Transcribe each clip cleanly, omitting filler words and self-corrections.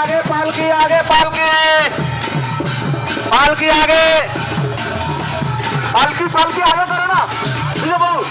आगे पालकी आगे पालकी पालकी आगे पालकी पालकी आगे करो ना ठीक है बाबू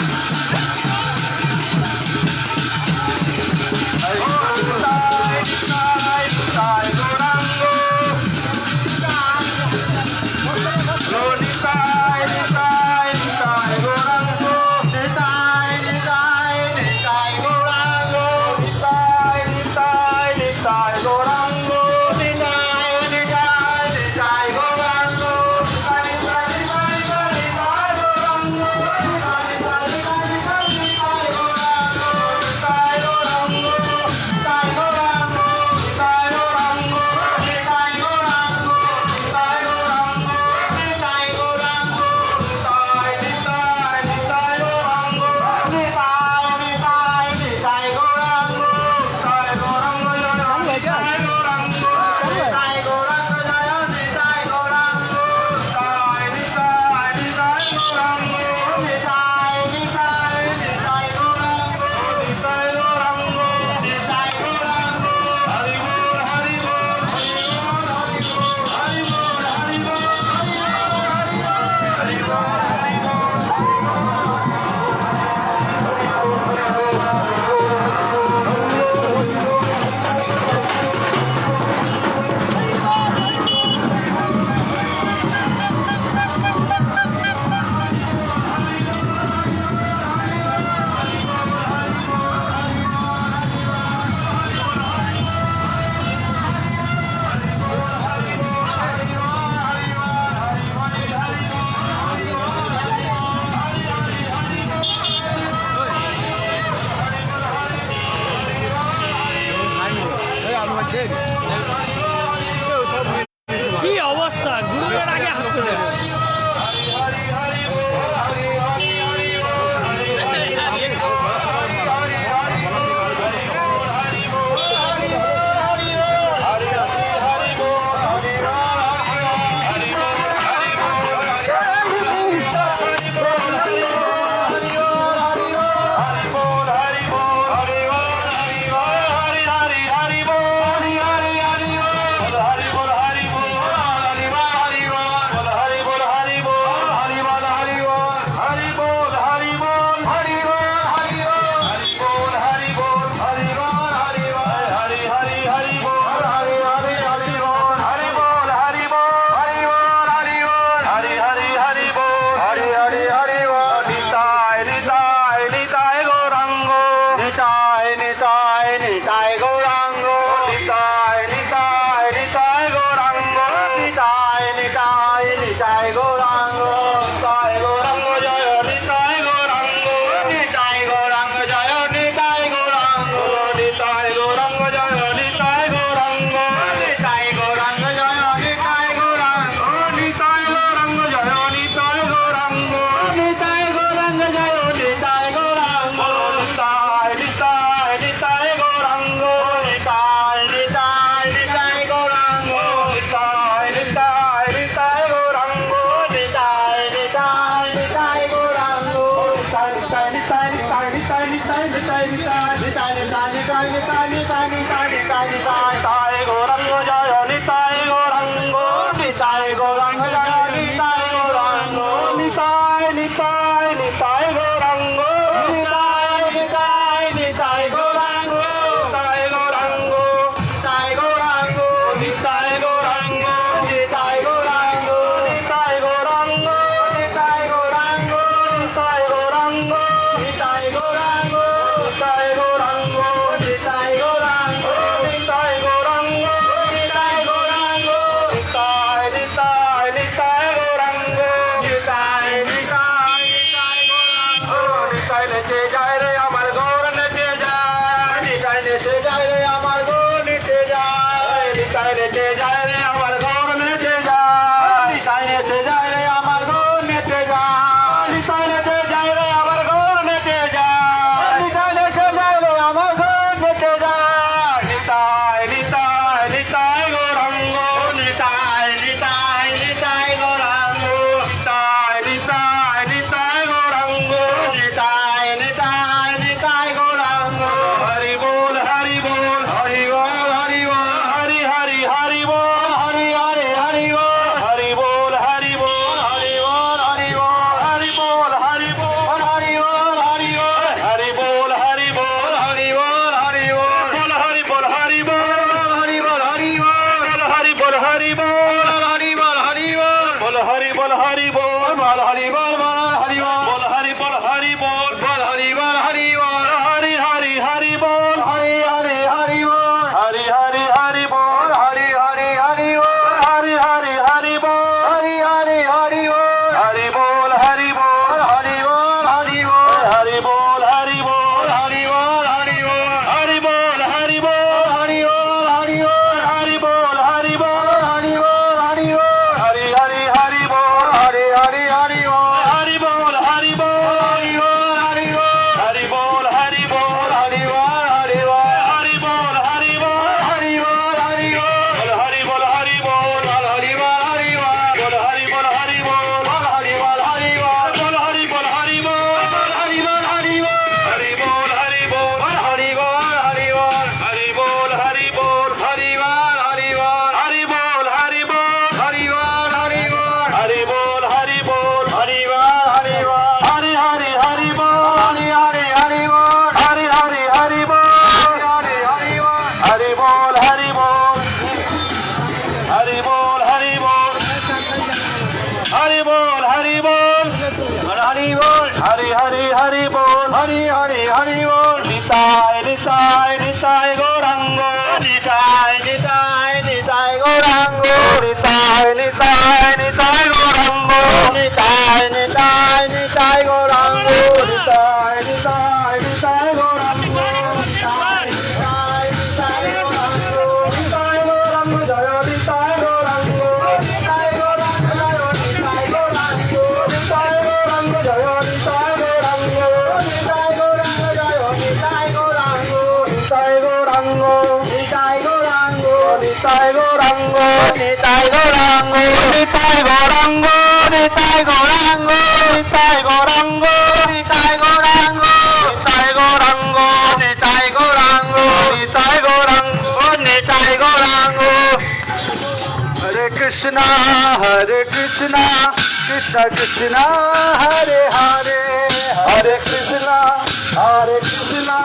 কি অবস্থা গুরুর আগে হাত তুলে নিতাই নিতাই গৌরাঙ্গ নিতাই নিতাই নিতাই গৌরাঙ্গ নিতাই নিতাই নিতাই গৌরাঙ্গ নিতাই নিতাই নিতাই গৌরাঙ্গ নিতাই নিতাই নিতাই গৌরাঙ্গ নিতাই নিতাই নিতাই গৌরাঙ্গ নিতাই গৌরাঙ্গ জয় নিতাই গৌরাঙ্গ নিতাই গৌরাঙ্গ জয় নিতাই গৌরাঙ্গ নিতাই গৌরাঙ্গ জয় নিতাই গৌরাঙ্গ নিতাই গৌরাঙ্গ জয় Nitai Gauranga Nitai Gauranga Nitai Gauranga Nitai Gauranga Nitai Gauranga Nitai Gauranga Nitai Gauranga Nitai Gauranga Nitai Gauranga Nitai Gauranga Nitai Gauranga Nitai Gauranga Nitai Gauranga Hare Krishna Krishna Krishna Hare Hare Hare Krishna Krishna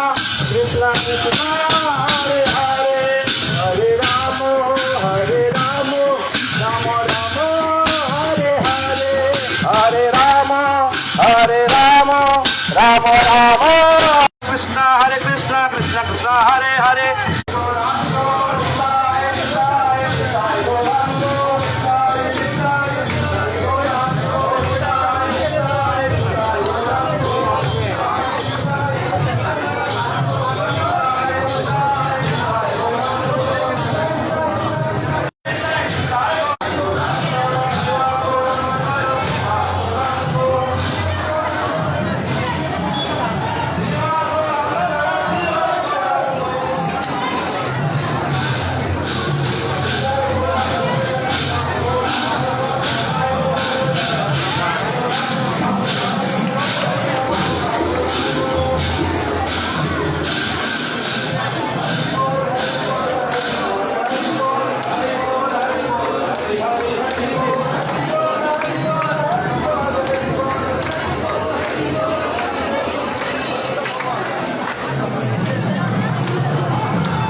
Krishna Krishna Hare Hare Hare Rama Rama Rama Hare Hare Hare Rama Rama Rama Rama Krishna Krishna Krishna Hare Hare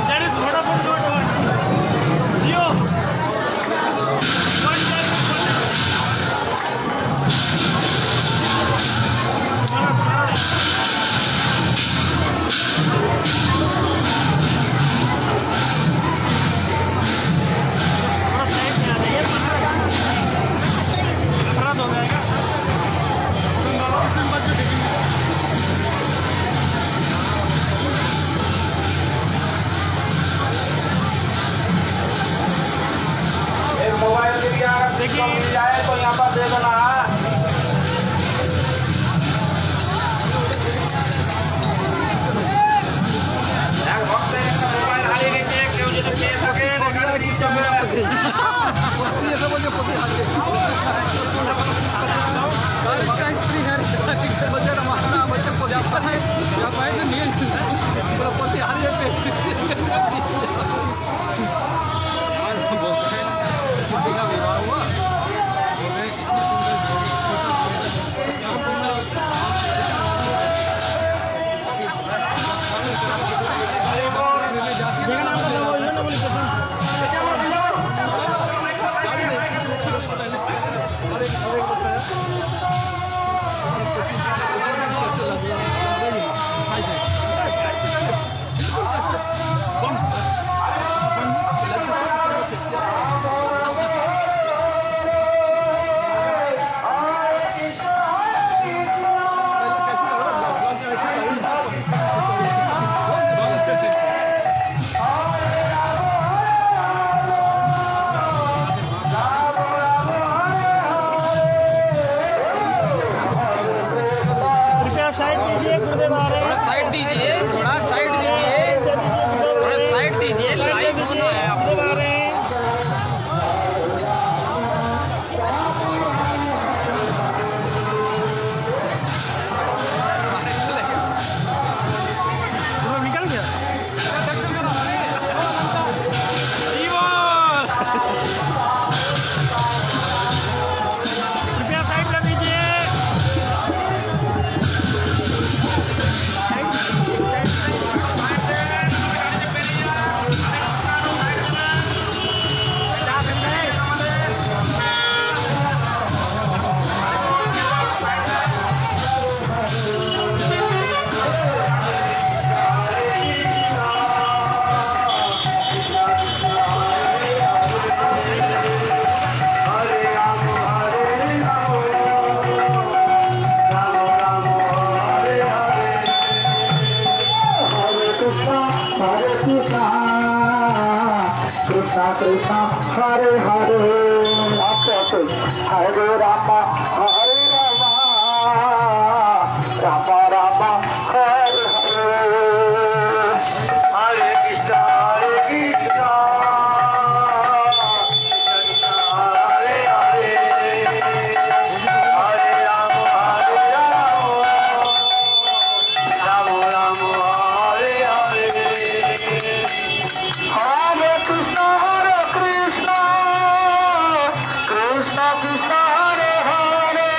That is Vodafone network. Jio. थोड़ा side में आ जाइए, 15 हो जाएगा। Number जो देखेंगे एक mobile मिल गया देखिए मिल जाए तो यहाँ पर दे देना है एक वक्त एक मोबाइल हारी गई थी केউ যদি পেয়ে থাকে कृष्णा कृष्णा हरे हरे हरे रामा हरे रामा रामा रामा हरे हरे हरे कृष्णा हरे हरे हरे राम राम राम हरे हरे हरे कृष्णा कृष्णा कृष्णा हरे हरे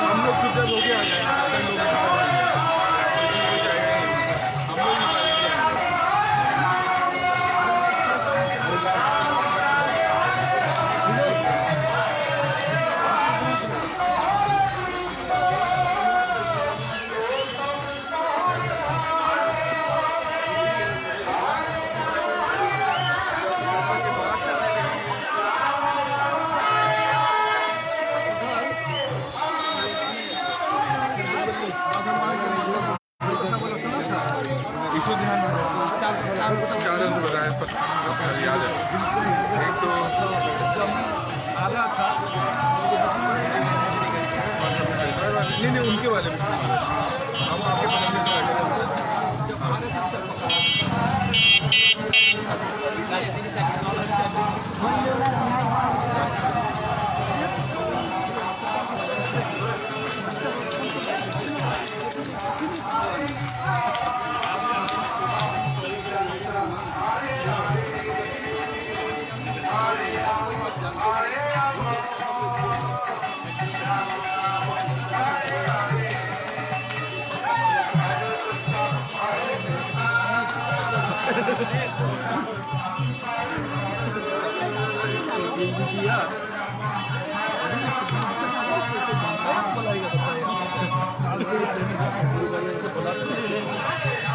हम लोग चुपचाप होके आ जाए इशू ध्यान चार अंक बताए याद है एक तो आधा था नहीं उनके वाले भी हम आपके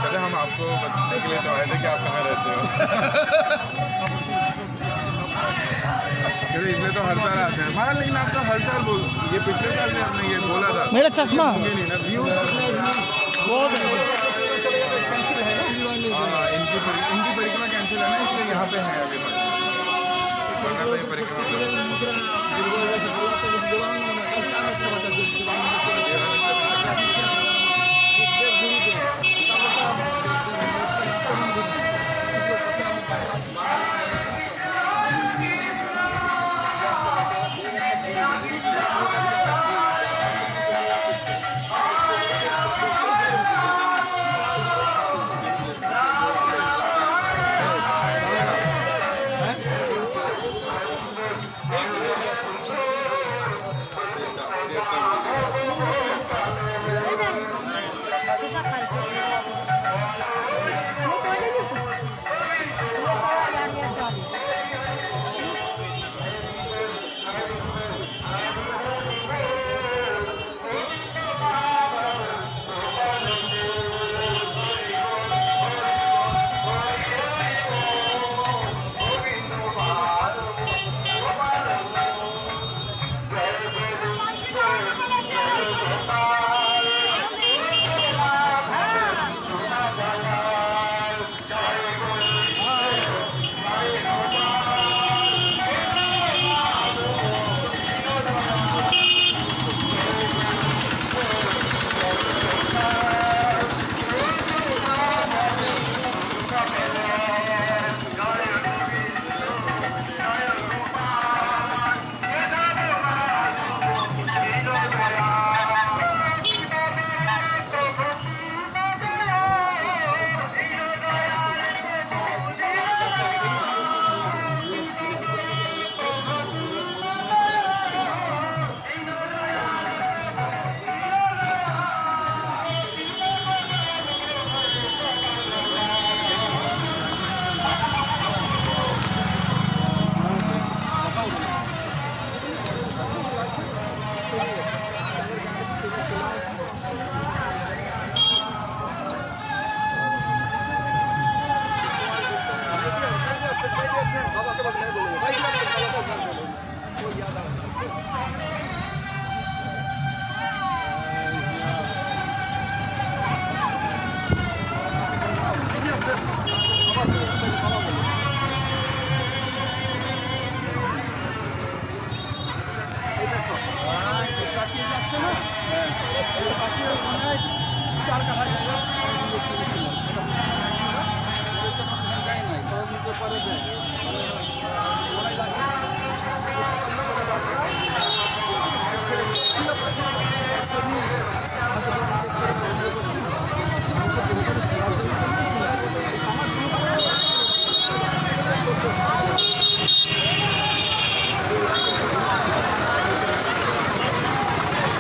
पहले हम आपको बताने के लिए तो आए थे कि आप कहाँ रहते हो इसलिए तो हर साल आते हैं हमारा लेकिन आप तो हर साल ये पिछले साल में हमने ये बोला था मेरा चश्मा नहीं ना व्यूज इनकी परिक्रमा कैंसिल है ना इसलिए यहाँ पे है अभी परिक्रमा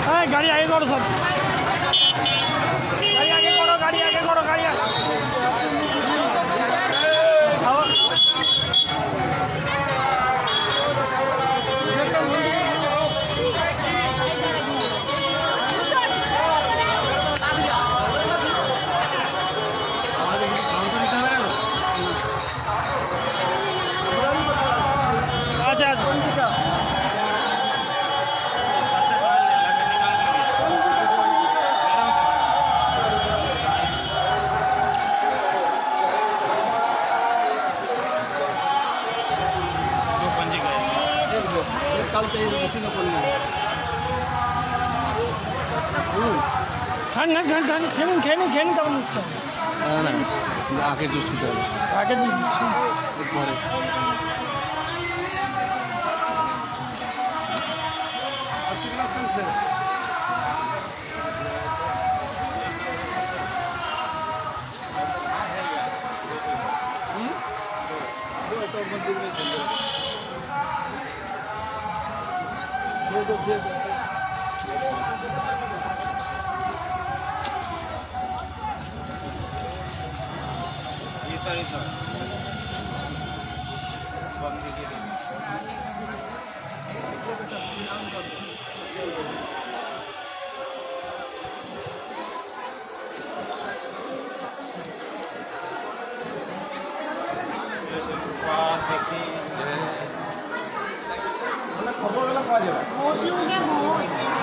হ্যাঁ গাড়ি আগে করো সব গাড়ি আগে করো গাড়ি আগে করো গাড়ি আগে আচ্ছা আচ্ছা খান না খান খান খেলুন খেলুন খেলুন তখন না আগে জুস খেতে হবে আগে পরে बहुत लोग हैं बहुत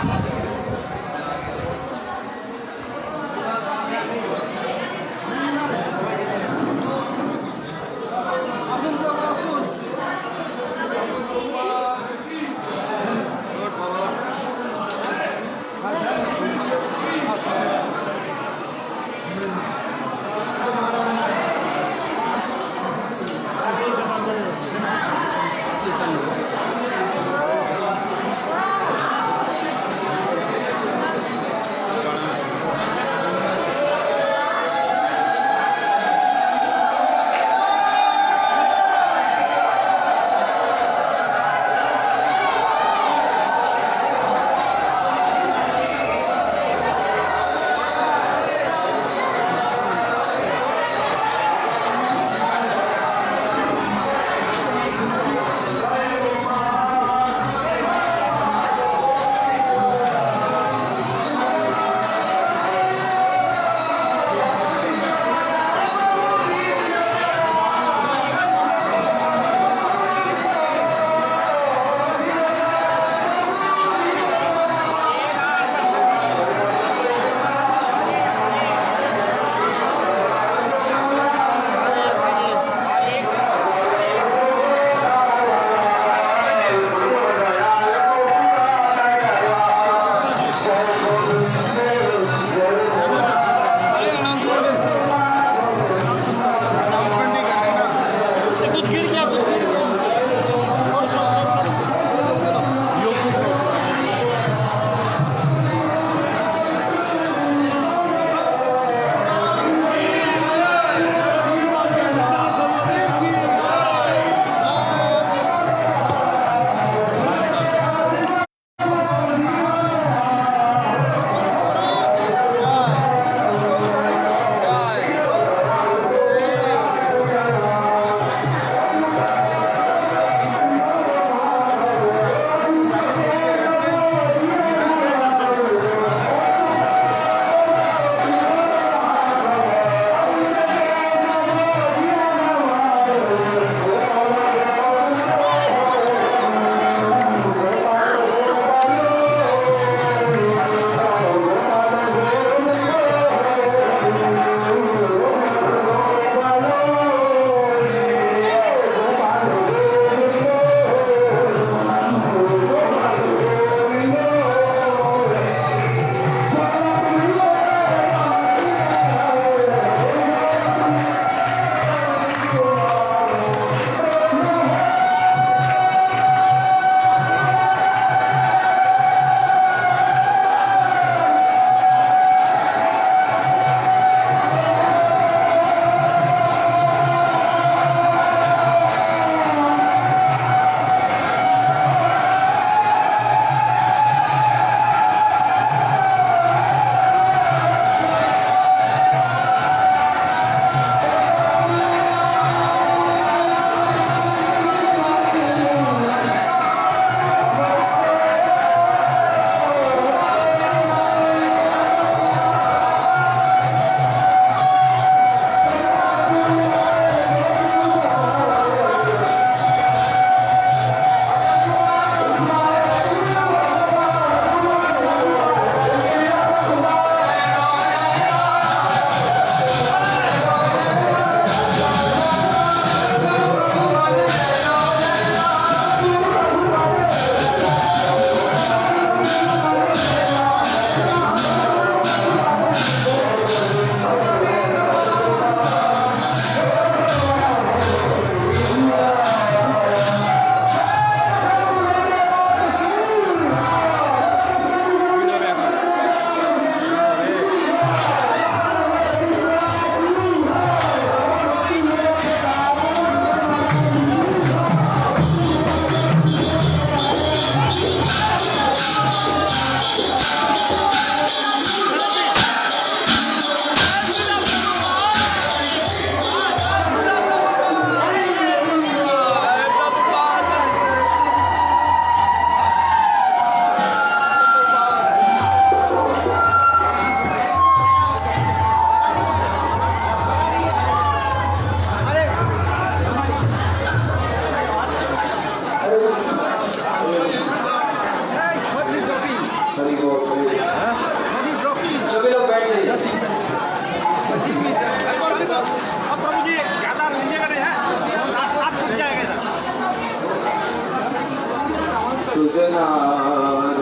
सुजना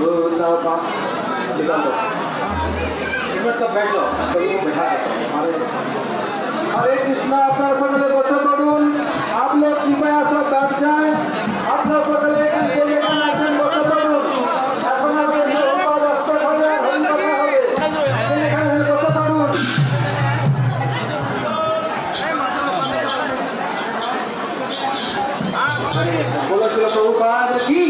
रोता एक मिनट तक बैठ जाओ, कभी को बैठा हरे कृष्णा। अपना सकले बसे पड़ून आप लोग कृपया सब बैठ जाएं। अपना सकले बसे पड़ून अपना से ऊपर रास्ते खड़े बसे पड़ून। बोलो चलो प्रभुपाद की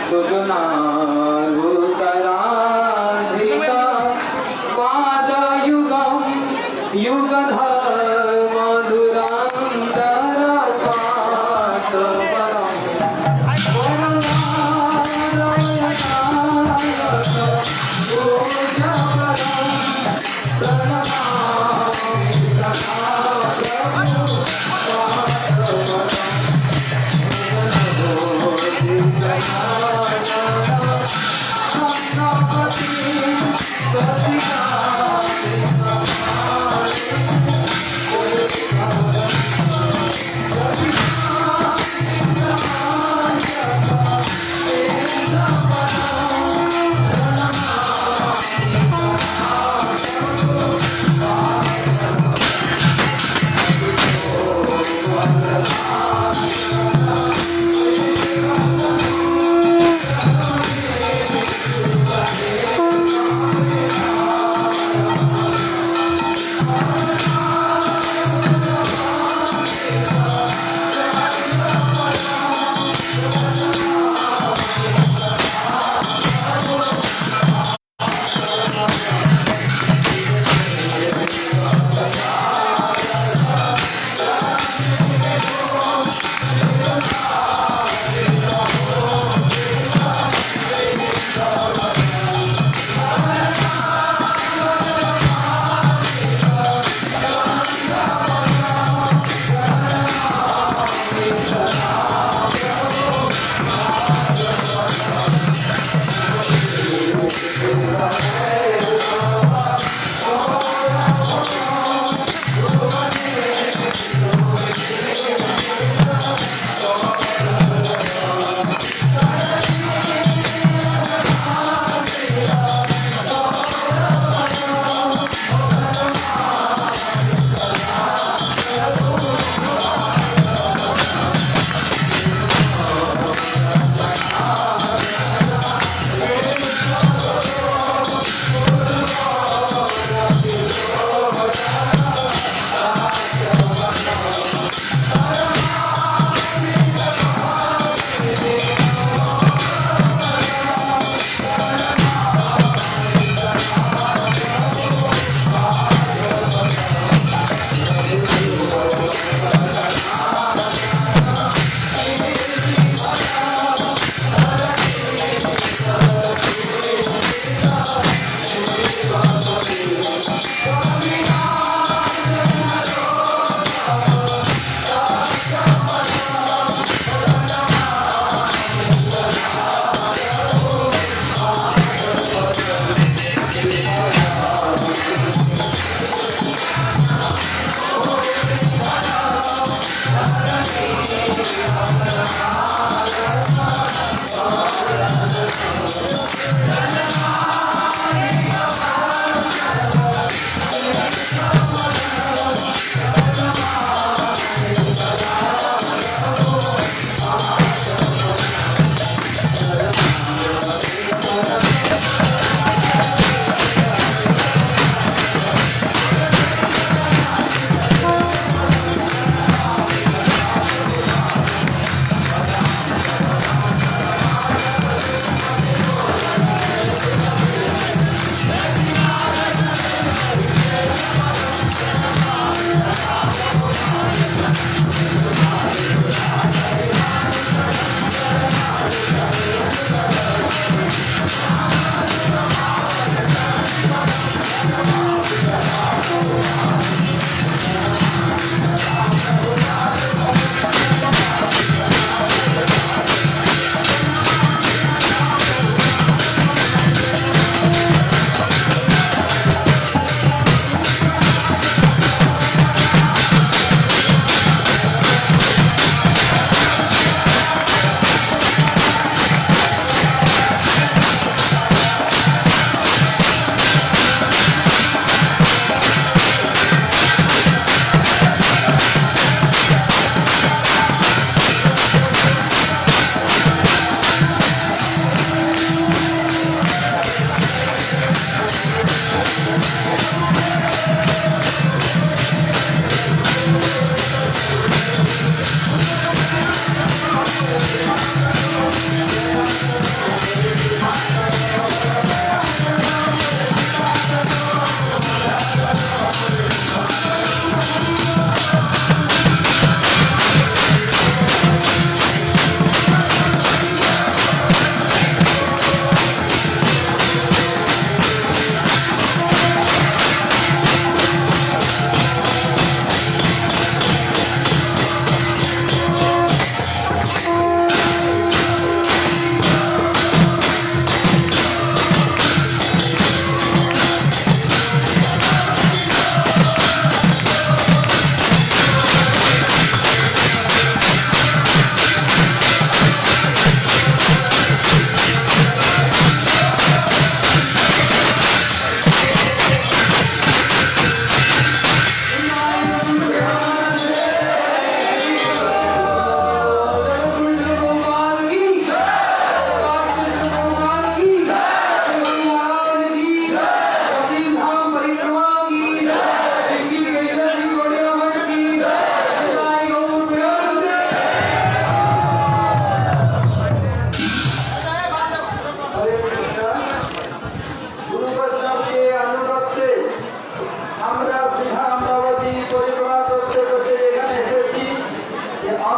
सुजना रुतराधिका पादयुगं युगधर्म दुरांतरपात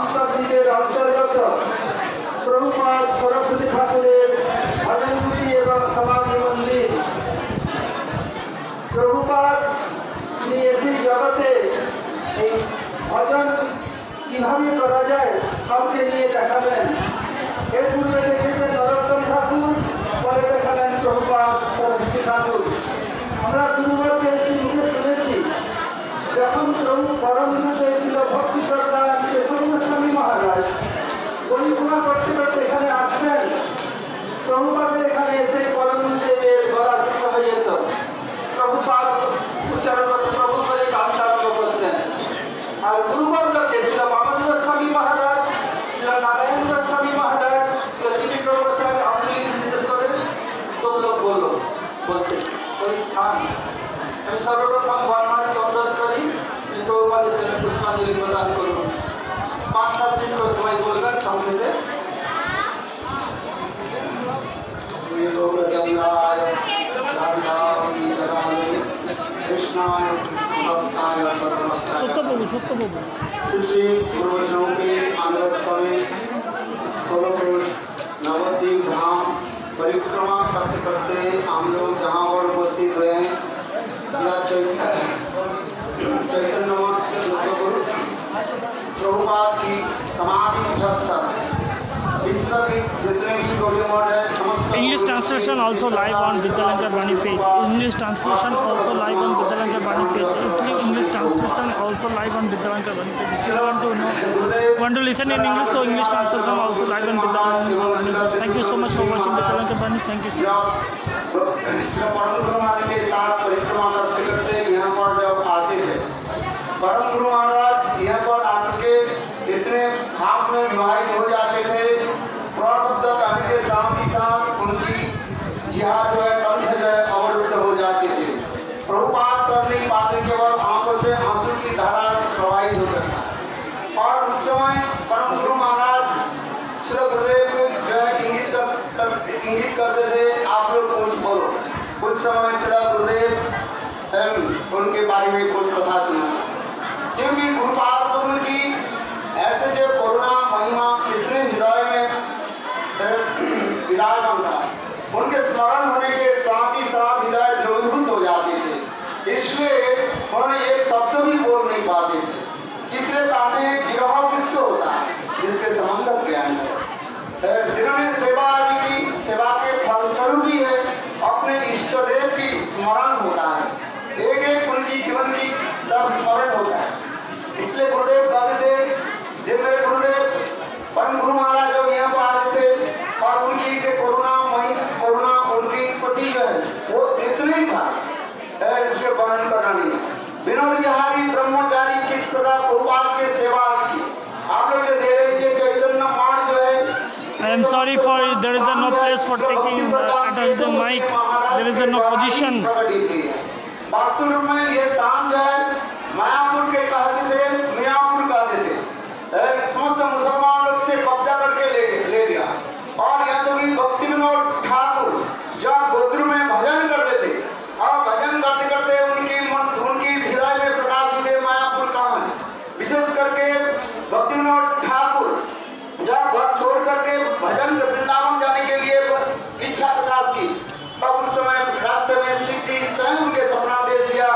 সন্তর্ষীদের অন্তর্গত প্রভুপাদ সরস্বতী ঠাকুরের ভজনকুটি এবং সমাধি মন্দির। প্রভুপাদ নিয়ে এসে জগতে এই ভজন কিভাবে করা যায় সবকে নিয়ে দেখাবেন। এর পূর্বে দেখেছেন নরোত্তম ঠাকুর, পরে দেখালেন প্রভুপাদ সরস্বতী ঠাকুর। আমরা গুরুবরকে একটি মুখে শুনেছি, যখন প্রভু পরমগুরু পেয়েছিল ভক্তি শ্রদ্ধা কেশব গোস্বামী মহারাজ পরিক্রমা করতে করতে এখানে আসলেন। প্রভুপাদের এখানে এসে পরমগুরুদেবের গলা যুক্ত হয়ে যেত। প্রভুপাদ উচ্চারণ করতে প্রভু বলে গান আরম্ভ করতেন। আর গুরুবর্গ কে ছিল বামন গোস্বামী মহারাজ, ছিল নারায়ণ গোস্বামী মহারাজ, ছিল ত্রিবিক্র গোস্বামী। আপনি বিশেষ করে তোম লোক বলতে ওই স্থান আমি সর্বপ্রথম বর্ণায় অনুরোধ করি প্রভুপাদের জন্য পুষ্পাঞ্জলি প্রদান করুন। 5-7 মিনিট সময় বলবেন সংক্ষেপে। সত্যবাবু श्री पूर्वजों के अनुगत में 16 पुरुष नवद्वीप धाम परिक्रमा करते करते हम लोग जहाँ और उपस्थित हुए हैं चैतन्य प्रभुपाद की समाधि स्थल जितने भी गौरी मठ है English translation also live on Vidyalanka Bani page. English translation also live on Vidyalanka Bani page. English translation also live on Vidyalanka Bani page. If you want to listen in English, so English translation also live on Vidyalanka Bani page. Thank you so much for watching Vidyalanka Bani. Thank you. परम गुरु महाराज के साथ परिक्रमा करते करते यहाँ पर जब आते थे, परम गुरु महाराज यहाँ पर आके इतने भाव में विवाहित हो जाते थे। शब्द कहने के साथ ही साथ उनकी जिहाद जो है कंठ जो है अवरुद्ध हो जाते थे। प्रभुपाद कर नहीं पाते, केवल आंखों से आंसू की धारा प्रवाहित हो सकता। और उस समय परम गुरु महाराज श्री गुरुदेव जो है इंगित करते थे, आप लोग कुछ बोलो। उस समय श्री गुरुदेव उनके बारे में कुछ बता सुना, क्योंकि गुरुपाद गुरु की ऐसे जो करुणा महिमा कितने हृदय में विराजमान था, उनके स्मरण होने के साथ ही साथ हृदय द्रवीभूत हो जाते थे। इसलिए उन्होंने एक शब्द भी बोल नहीं पाते थे। किससे कहते हैं विरह किसको होता है? जिसके संबंध ज्ञान है। जिन्होंने सेवा की, सेवा के फलस्वरूप ही है अपने इष्ट देव की स्मरण होता है। एक एक उनकी जीवन की सब स्मरण होता है। इसलिए गुरुदेव कहते थे, जब मेरे गुरुदेव परम गुरु महाराज जब यहाँ पर आते थे और उनकी जो करुणा उनकी प्रति जो है वो इतनी ही था, उसके वर्णन करना नहीं। विनोद बिहारी ब्रह्मचारी किस प्रकार प्रभुपाद की सेवा की, आप लोग जो दे रहे थे चैतन्य मान जो है। I am sorry for there is no place for taking attach the mic. There is no position. वास्तव में ये काम जो है मायापुर के कहते थे, मियापुर कहते थे। समस्त मुसलमान लोग से कब्जा करके ले लिया। और यहाँ तो भी भक्ति विनोद ठाकुर जब गोत्र में भजन करते थे और भजन करते करते उनकी हृदय में प्रकाश हुए मायापुर का मन। विशेष करके भक्ति विनोद ठाकुर जब घर छोड़ करके भजन वृंदावन जाने के लिए इच्छा प्रकाश की, तब उस समय रास्ते में सिख जी स्वयं उनके सपना दे दिया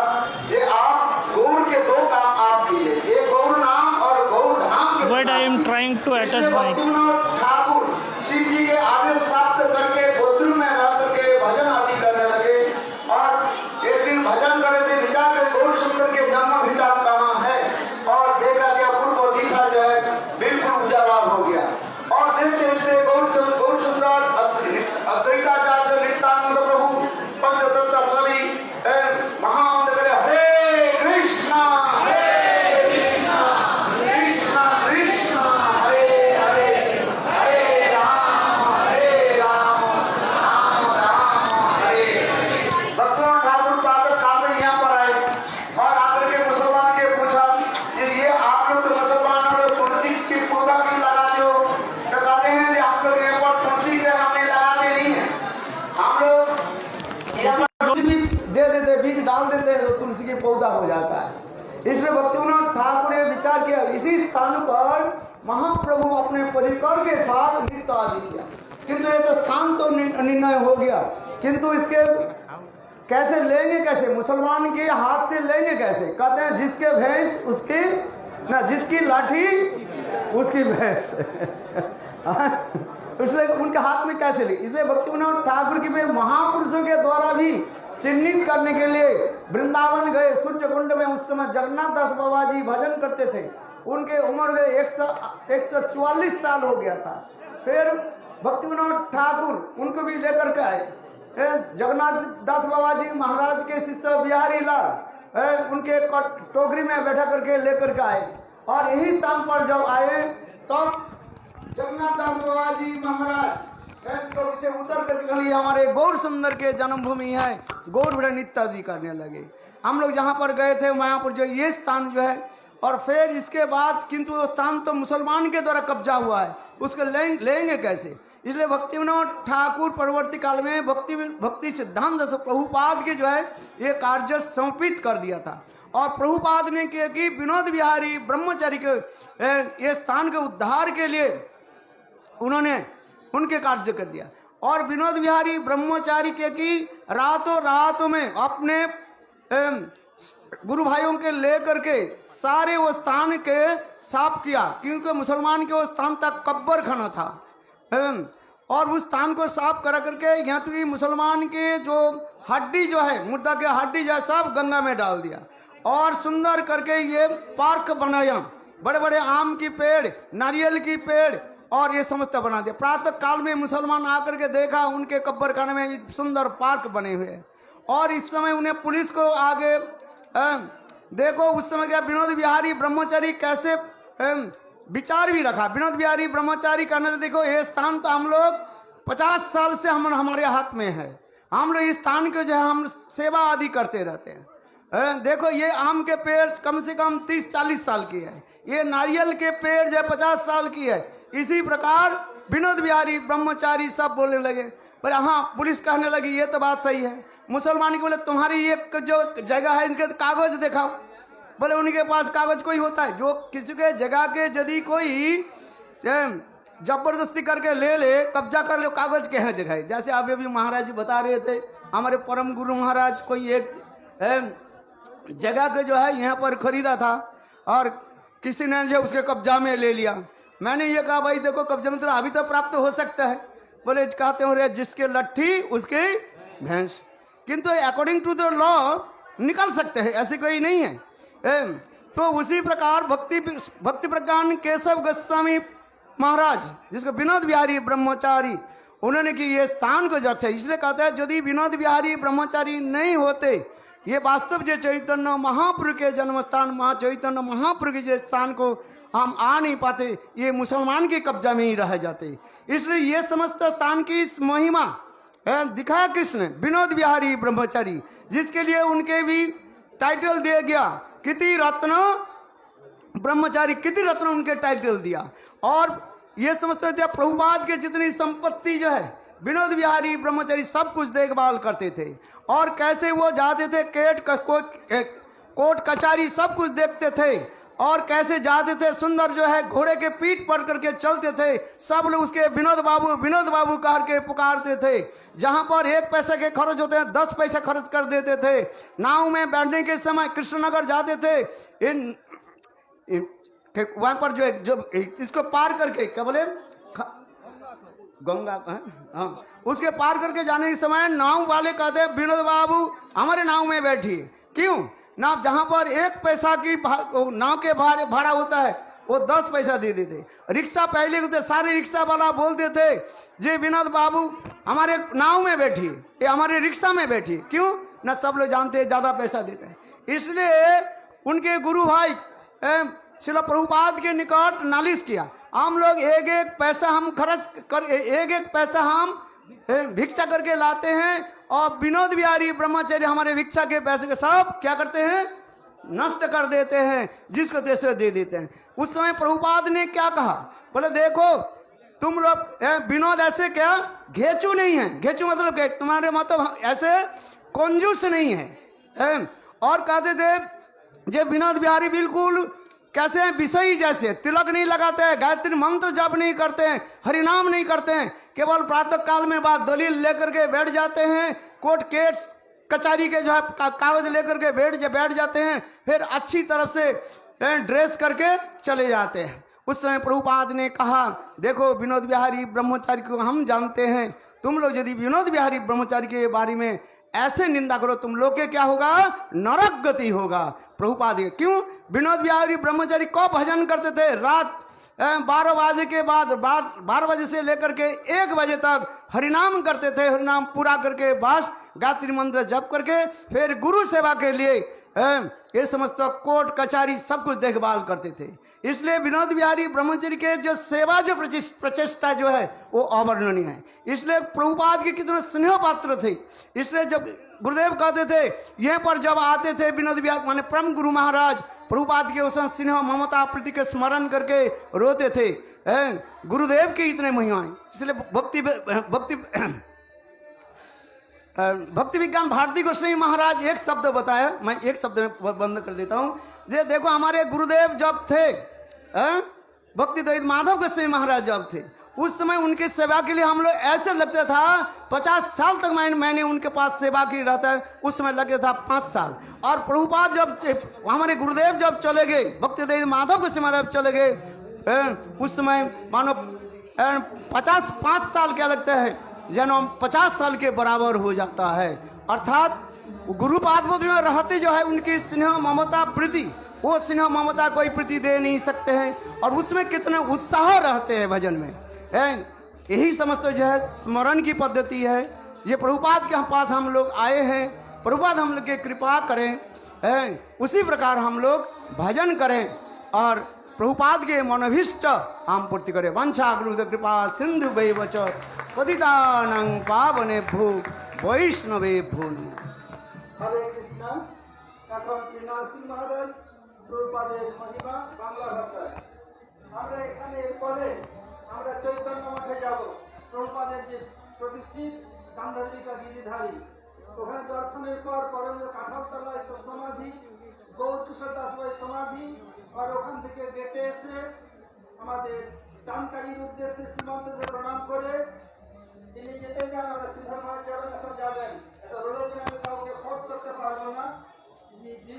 कि आप गौर के 2 काम आप कीजिए, एक गौर नाम और गौर धाम के। But I am trying to attach mic. Thakur Shiv जी के आदेश प्राप्त करके गोत्र में रह करके भजन आदि करने लगे। और एक दिन भजन करे थे, विचार के गौर सुंदर के जन्म विचार कहाँ है, और देखा कि अपूर्व दिशा जो है बिल्कुल उजाला हो गया। और देखते देखते गौर सुंदर अद्वैताचार्य नित्यानंद प्रभु पंचतत्व सभी महामंत्र करे हरे कृष्णा कृष्णा कृष्णा हरे हरे हरे राम राम राम हरे। भगवान ठाकुर प्रातः काल में यहाँ पर आए और आकर के मुसलमान के पूछा कि ये आप लोग तो मुसलमानों ने तुलसी की पूजा क्यों लगाते हो? तो कहते हैं कि आप लोग यहाँ पर तुलसी के हमने लगाते नहीं है, हम लोग यहाँ पर दे देते, बीज डाल देते हैं तो तुलसी की पौधा हो जाता है। इसलिए भक्तिविनोद ठाकुर ने विचार किया इसी स्थान पर महाप्रभु अपने परिकर के साथ नृत्य आदि किया। किंतु ये तो स्थान तो निर्णय हो गया, किंतु इसके कैसे लेंगे, कैसे मुसलमान के हाथ से लेंगे कैसे? कहते हैं जिसके भैंस उसकी ना, जिसकी लाठी उसकी भैंस। इसलिए उनके हाथ में कैसे ली? इसलिए भक्तिविनोद ठाकुर की फिर महापुरुषों के द्वारा भी चिन्हित करने के लिए वृंदावन गए। सूर्य कुंड में उस समय जगन्नाथ दास बाबा जी भजन करते थे। उनके उम्र गए 144 साल हो गया था। फिर भक्तिविनोद ठाकुर उनको भी लेकर के आए। जगन्नाथ दास बाबा जी महाराज के शिष्य बिहारी लाल उनके टोकरी में बैठा करके लेकर के आए, और यही स्थान पर जब आए तब जगन्नाथ दास बाबा जी महाराज से उतर करके कहलिए हमारे गौर सुंदर के जन्मभूमि है, गौर बड़ा नृत्य आदि करने लगे। हम लोग जहाँ पर गए थे मायापुर जो ये स्थान जो है, और फिर इसके बाद किंतु वो स्थान तो मुसलमान के द्वारा कब्जा हुआ है, उसको लेंगे कैसे? इसलिए भक्तिविनोद ठाकुर परवर्ती काल में भक्ति सिद्धांत प्रभुपाद के जो है ये कार्य समर्पित कर दिया था। और प्रभुपाद ने किया कि विनोद बिहारी ब्रह्मचारी के ये स्थान के उद्धार के लिए उन्होंने उनके कार्य कर दिया। और विनोद बिहारी ब्रह्मचारी के कि रातों रातों में अपने गुरु भाइयों के लेकर के सारे वो स्थान के साफ किया, क्योंकि मुसलमान के वो स्थान तक कब्र खाना था। और उस स्थान को साफ करा करके यहाँ तक मुसलमान के जो हड्डी जो है, मुर्दा के हड्डी जो है सब गंगा में डाल दिया, और सुंदर करके ये पार्क बनाया। बड़े बड़े आम की पेड़, नारियल की पेड़ और ये समस्त बना दिया। प्रातः काल में मुसलमान आकर के देखा उनके कब्र खाने में सुंदर पार्क बने हुए हैं। और इस समय उन्हें पुलिस को आगे देखो उस समय क्या विनोद बिहारी ब्रह्मचारी कैसे विचार भी रखा। विनोद बिहारी ब्रह्मचारी कहने लगे देखो ये स्थान तो हम लोग 50 साल से हमारे हाथ में है, हम लोग इस स्थान के जो है हम सेवा आदि करते रहते हैं। देखो ये आम के पेड़ कम से कम 30-40 साल की है, ये नारियल के पेड़ जो है 50 साल की है। इसी प्रकार विनोद बिहारी ब्रह्मचारी सब बोलने लगे। बोले हाँ, पुलिस कहने लगी ये तो बात सही है। मुसलमान के बोले तुम्हारी ये जो जगह है इनके कागज दिखाओ। बोले उनके पास कागज कोई होता है? जो किसी के जगह के यदि कोई जबरदस्ती करके ले कब्जा कर ले, कागज के हैं दिखाए। जैसे अभी महाराज जी बता रहे थे, हमारे परम गुरु महाराज कोई एक जगह के जो है यहाँ पर खरीदा था और किसी ने जो उसके कब्जा में ले लिया। मैंने ये कहा भाई देखो कब्जा में तो अभी तो प्राप्त हो सकता है। बोले कहते हो रे जिसके लट्ठी उसके भैंस, किंतु अकॉर्डिंग टू द लॉ निकल सकते हैं, ऐसे कोई नहीं है। तो उसी प्रकार भक्ति प्रज्ञान केशव गोस्वामी महाराज जिसको विनोद बिहारी ब्रह्मचारी उन्होंने कि ये स्थान को जब से, इसलिए कहते हैं यदि विनोद बिहारी ब्रह्मचारी नहीं होते ये वास्तव जो चैतन्य महाप्रभु के जन्म स्थान महा चैतन्य महाप्रभु के स्थान को हम आ नहीं पाते, ये मुसलमान के कब्जा में ही रह जाते। इसलिए ये समस्त स्थान की इस महिमा दिखाया किसने? विनोद बिहारी ब्रह्मचारी, जिसके लिए उनके भी टाइटल दिया गया कीर्ति रत्न ब्रह्मचारी, कीर्ति रत्न उनके टाइटल दिया। और ये समझते थे प्रभुपाद के जितनी संपत्ति जो है विनोद बिहारी ब्रह्मचारी सब कुछ देखभाल करते थे। और कैसे वो जाते थे कोर्ट कचहरी सब कुछ देखते थे, और कैसे जाते थे सुंदर जो है घोड़े के पीठ पर करके चलते थे। सब लोग उसके विनोद बाबू कह के पुकारते थे। जहां पर 1 पैसे के खर्च होते हैं 10 पैसे खर्च कर देते थे। नाव में बैठने के समय कृष्णनगर जाते थे, वहां पर जो इसको पार करके क्या बोले गंगा, हाँ, उसके पार करके जाने के समय नाव वाले कहते हैं विनोद बाबू हमारे नाव में बैठिए। क्यों? नाव जहां पर 1 पैसा की नाव के भाड़ा होता है वो 10 पैसा दे देते। रिक्शा पहले होते सारे रिक्शा वाला बोलते थे जी विनोद बाबू हमारे नाव में बैठिए, ये हमारे रिक्शा में बैठिए। क्यों ना? सब लोग जानते हैं ज्यादा पैसा देते हैं। इसलिए उनके गुरु भाई श्रील प्रभुपाद के निकट नालिश किया, हम लोग एक पैसा हम खर्च कर एक पैसा हम भिक्षा करके लाते हैं, और विनोद बिहारी ब्रह्मचारी हमारे भिक्षा के पैसे के सब क्या करते हैं? नष्ट कर देते हैं, जिसको तैसे दे देते हैं। उस समय प्रभुपाद ने क्या कहा? बोले देखो तुम लोग विनोद ऐसे क्या घेचू नहीं है। घेचू मतलब क्या? तुम्हारे मतलब ऐसे कंजूस नहीं है। और कहते थे जे विनोद बिहारी बिल्कुल कैसे हैं, विषयी जैसे, तिलक नहीं लगाते हैं, गायत्री मंत्र जप नहीं करते हैं, हरिनाम नहीं करते हैं, केवल प्रातः काल में बाद दलील लेकर के बैठ जाते हैं, कोर्ट केस कचहरी के जो है कागज लेकर के बैठ जाते हैं, फिर अच्छी तरफ से ड्रेस करके चले जाते हैं। उस समय प्रभुपाद ने कहा, देखो विनोद बिहारी ब्रह्मचारी को हम जानते हैं, तुम लोग यदि विनोद बिहारी ब्रह्मचारी के बारे में ऐसे निंदा करो, तुम लोग के क्या होगा, नरक गति होगा। प्रभुपाद क्यों, विनोद बिहारी ब्रह्मचारी को भजन करते थे, रात 12 बजे के बाद 12 बजे से लेकर के 1 बजे तक हरिनाम करते थे, हरिनाम पूरा करके बस गायत्री मंत्र जप करके फिर गुरु सेवा के लिए ये समस्त कोर्ट कचहरी सब कुछ देखभाल करते थे। इसलिए विनोद बिहारी ब्रह्मचारी के जो सेवा जो प्रचेष्टा जो है वो अवर्णनीय है। इसलिए प्रभुपाद के कितने स्नेह पात्र थे। इसलिए जब गुरुदेव कहते थे, यहाँ पर जब आते थे विनोद बिहारी माने परम गुरु महाराज प्रभुपाद के उस स्नेह ममता प्रीति के स्मरण करके रोते थे। गुरुदेव के इतने महिमा है। इसलिए भक्ति विज्ञान भारती गोस्वामी महाराज एक शब्द बताया, मैं एक शब्द में बंद कर देता हूँ। ये देखो हमारे गुरुदेव जब थे, भक्ति द्वैत माधव गोस्वामी महाराज जब थे, उस समय उनकी सेवा के लिए हम लोग ऐसे लगता था 50 साल तक मैंने उनके पास सेवा की रहता है, उस समय लगता था 5 साल। और प्रभुपाद जब हमारे गुरुदेव जब चले गए, भक्ति द्वैत माधव गोस्वामी महाराज चले गए, उस समय मानो 5 साल क्या लगता है, जन्म 50 साल के बराबर हो जाता है। अर्थात गुरु पाद में रहते जो है उनकी स्नेह ममता प्रीति, वो स्नेह ममता कोई प्रीति दे नहीं सकते हैं, और उसमें कितने उत्साह रहते हैं भजन में। यही समझते जो है स्मरण की पद्धति है। ये प्रभुपाद के पास हम लोग आए हैं, प्रभुपाद हम लोग की कृपा करें, उसी प्रकार हम लोग भजन करें और प्रभुपाद के मनोभीष्ट हम पूर्ति करें। वंशा गुरुदेव कृपा सिंधु वैवच पतितानां पावनेभ्यो वैष्णवेभ्यो। हरे कृष्णा। এখন শ্রীনাথ মহারাজ প্রভুপাদের মহিমা বাংলা ভাষায়। আমরা এখানে এরপরে আমরা চৈতন্য মঠে যাব। প্রভুপাদের যে প্রতিষ্ঠিত গান্ধারবিকা গিরিধারী, ওখানে দর্শনের পর পরমের কাঁঠালতলায় সমাধি, গৌর কিশোর দাস ভাই সমাধি, আর ওখান থেকে গেটে এসে আমাদের জানকারির উদ্দেশ্যে শ্রীমন্তকে প্রণাম করে তিনি যেতে চান, আমরা সিদ্ধার্থ মহারাজ যাবেন, এখন যাবেন। এটা রোলের দিন আমি কাউকে ফোর্স করতে পারবো না, নিজে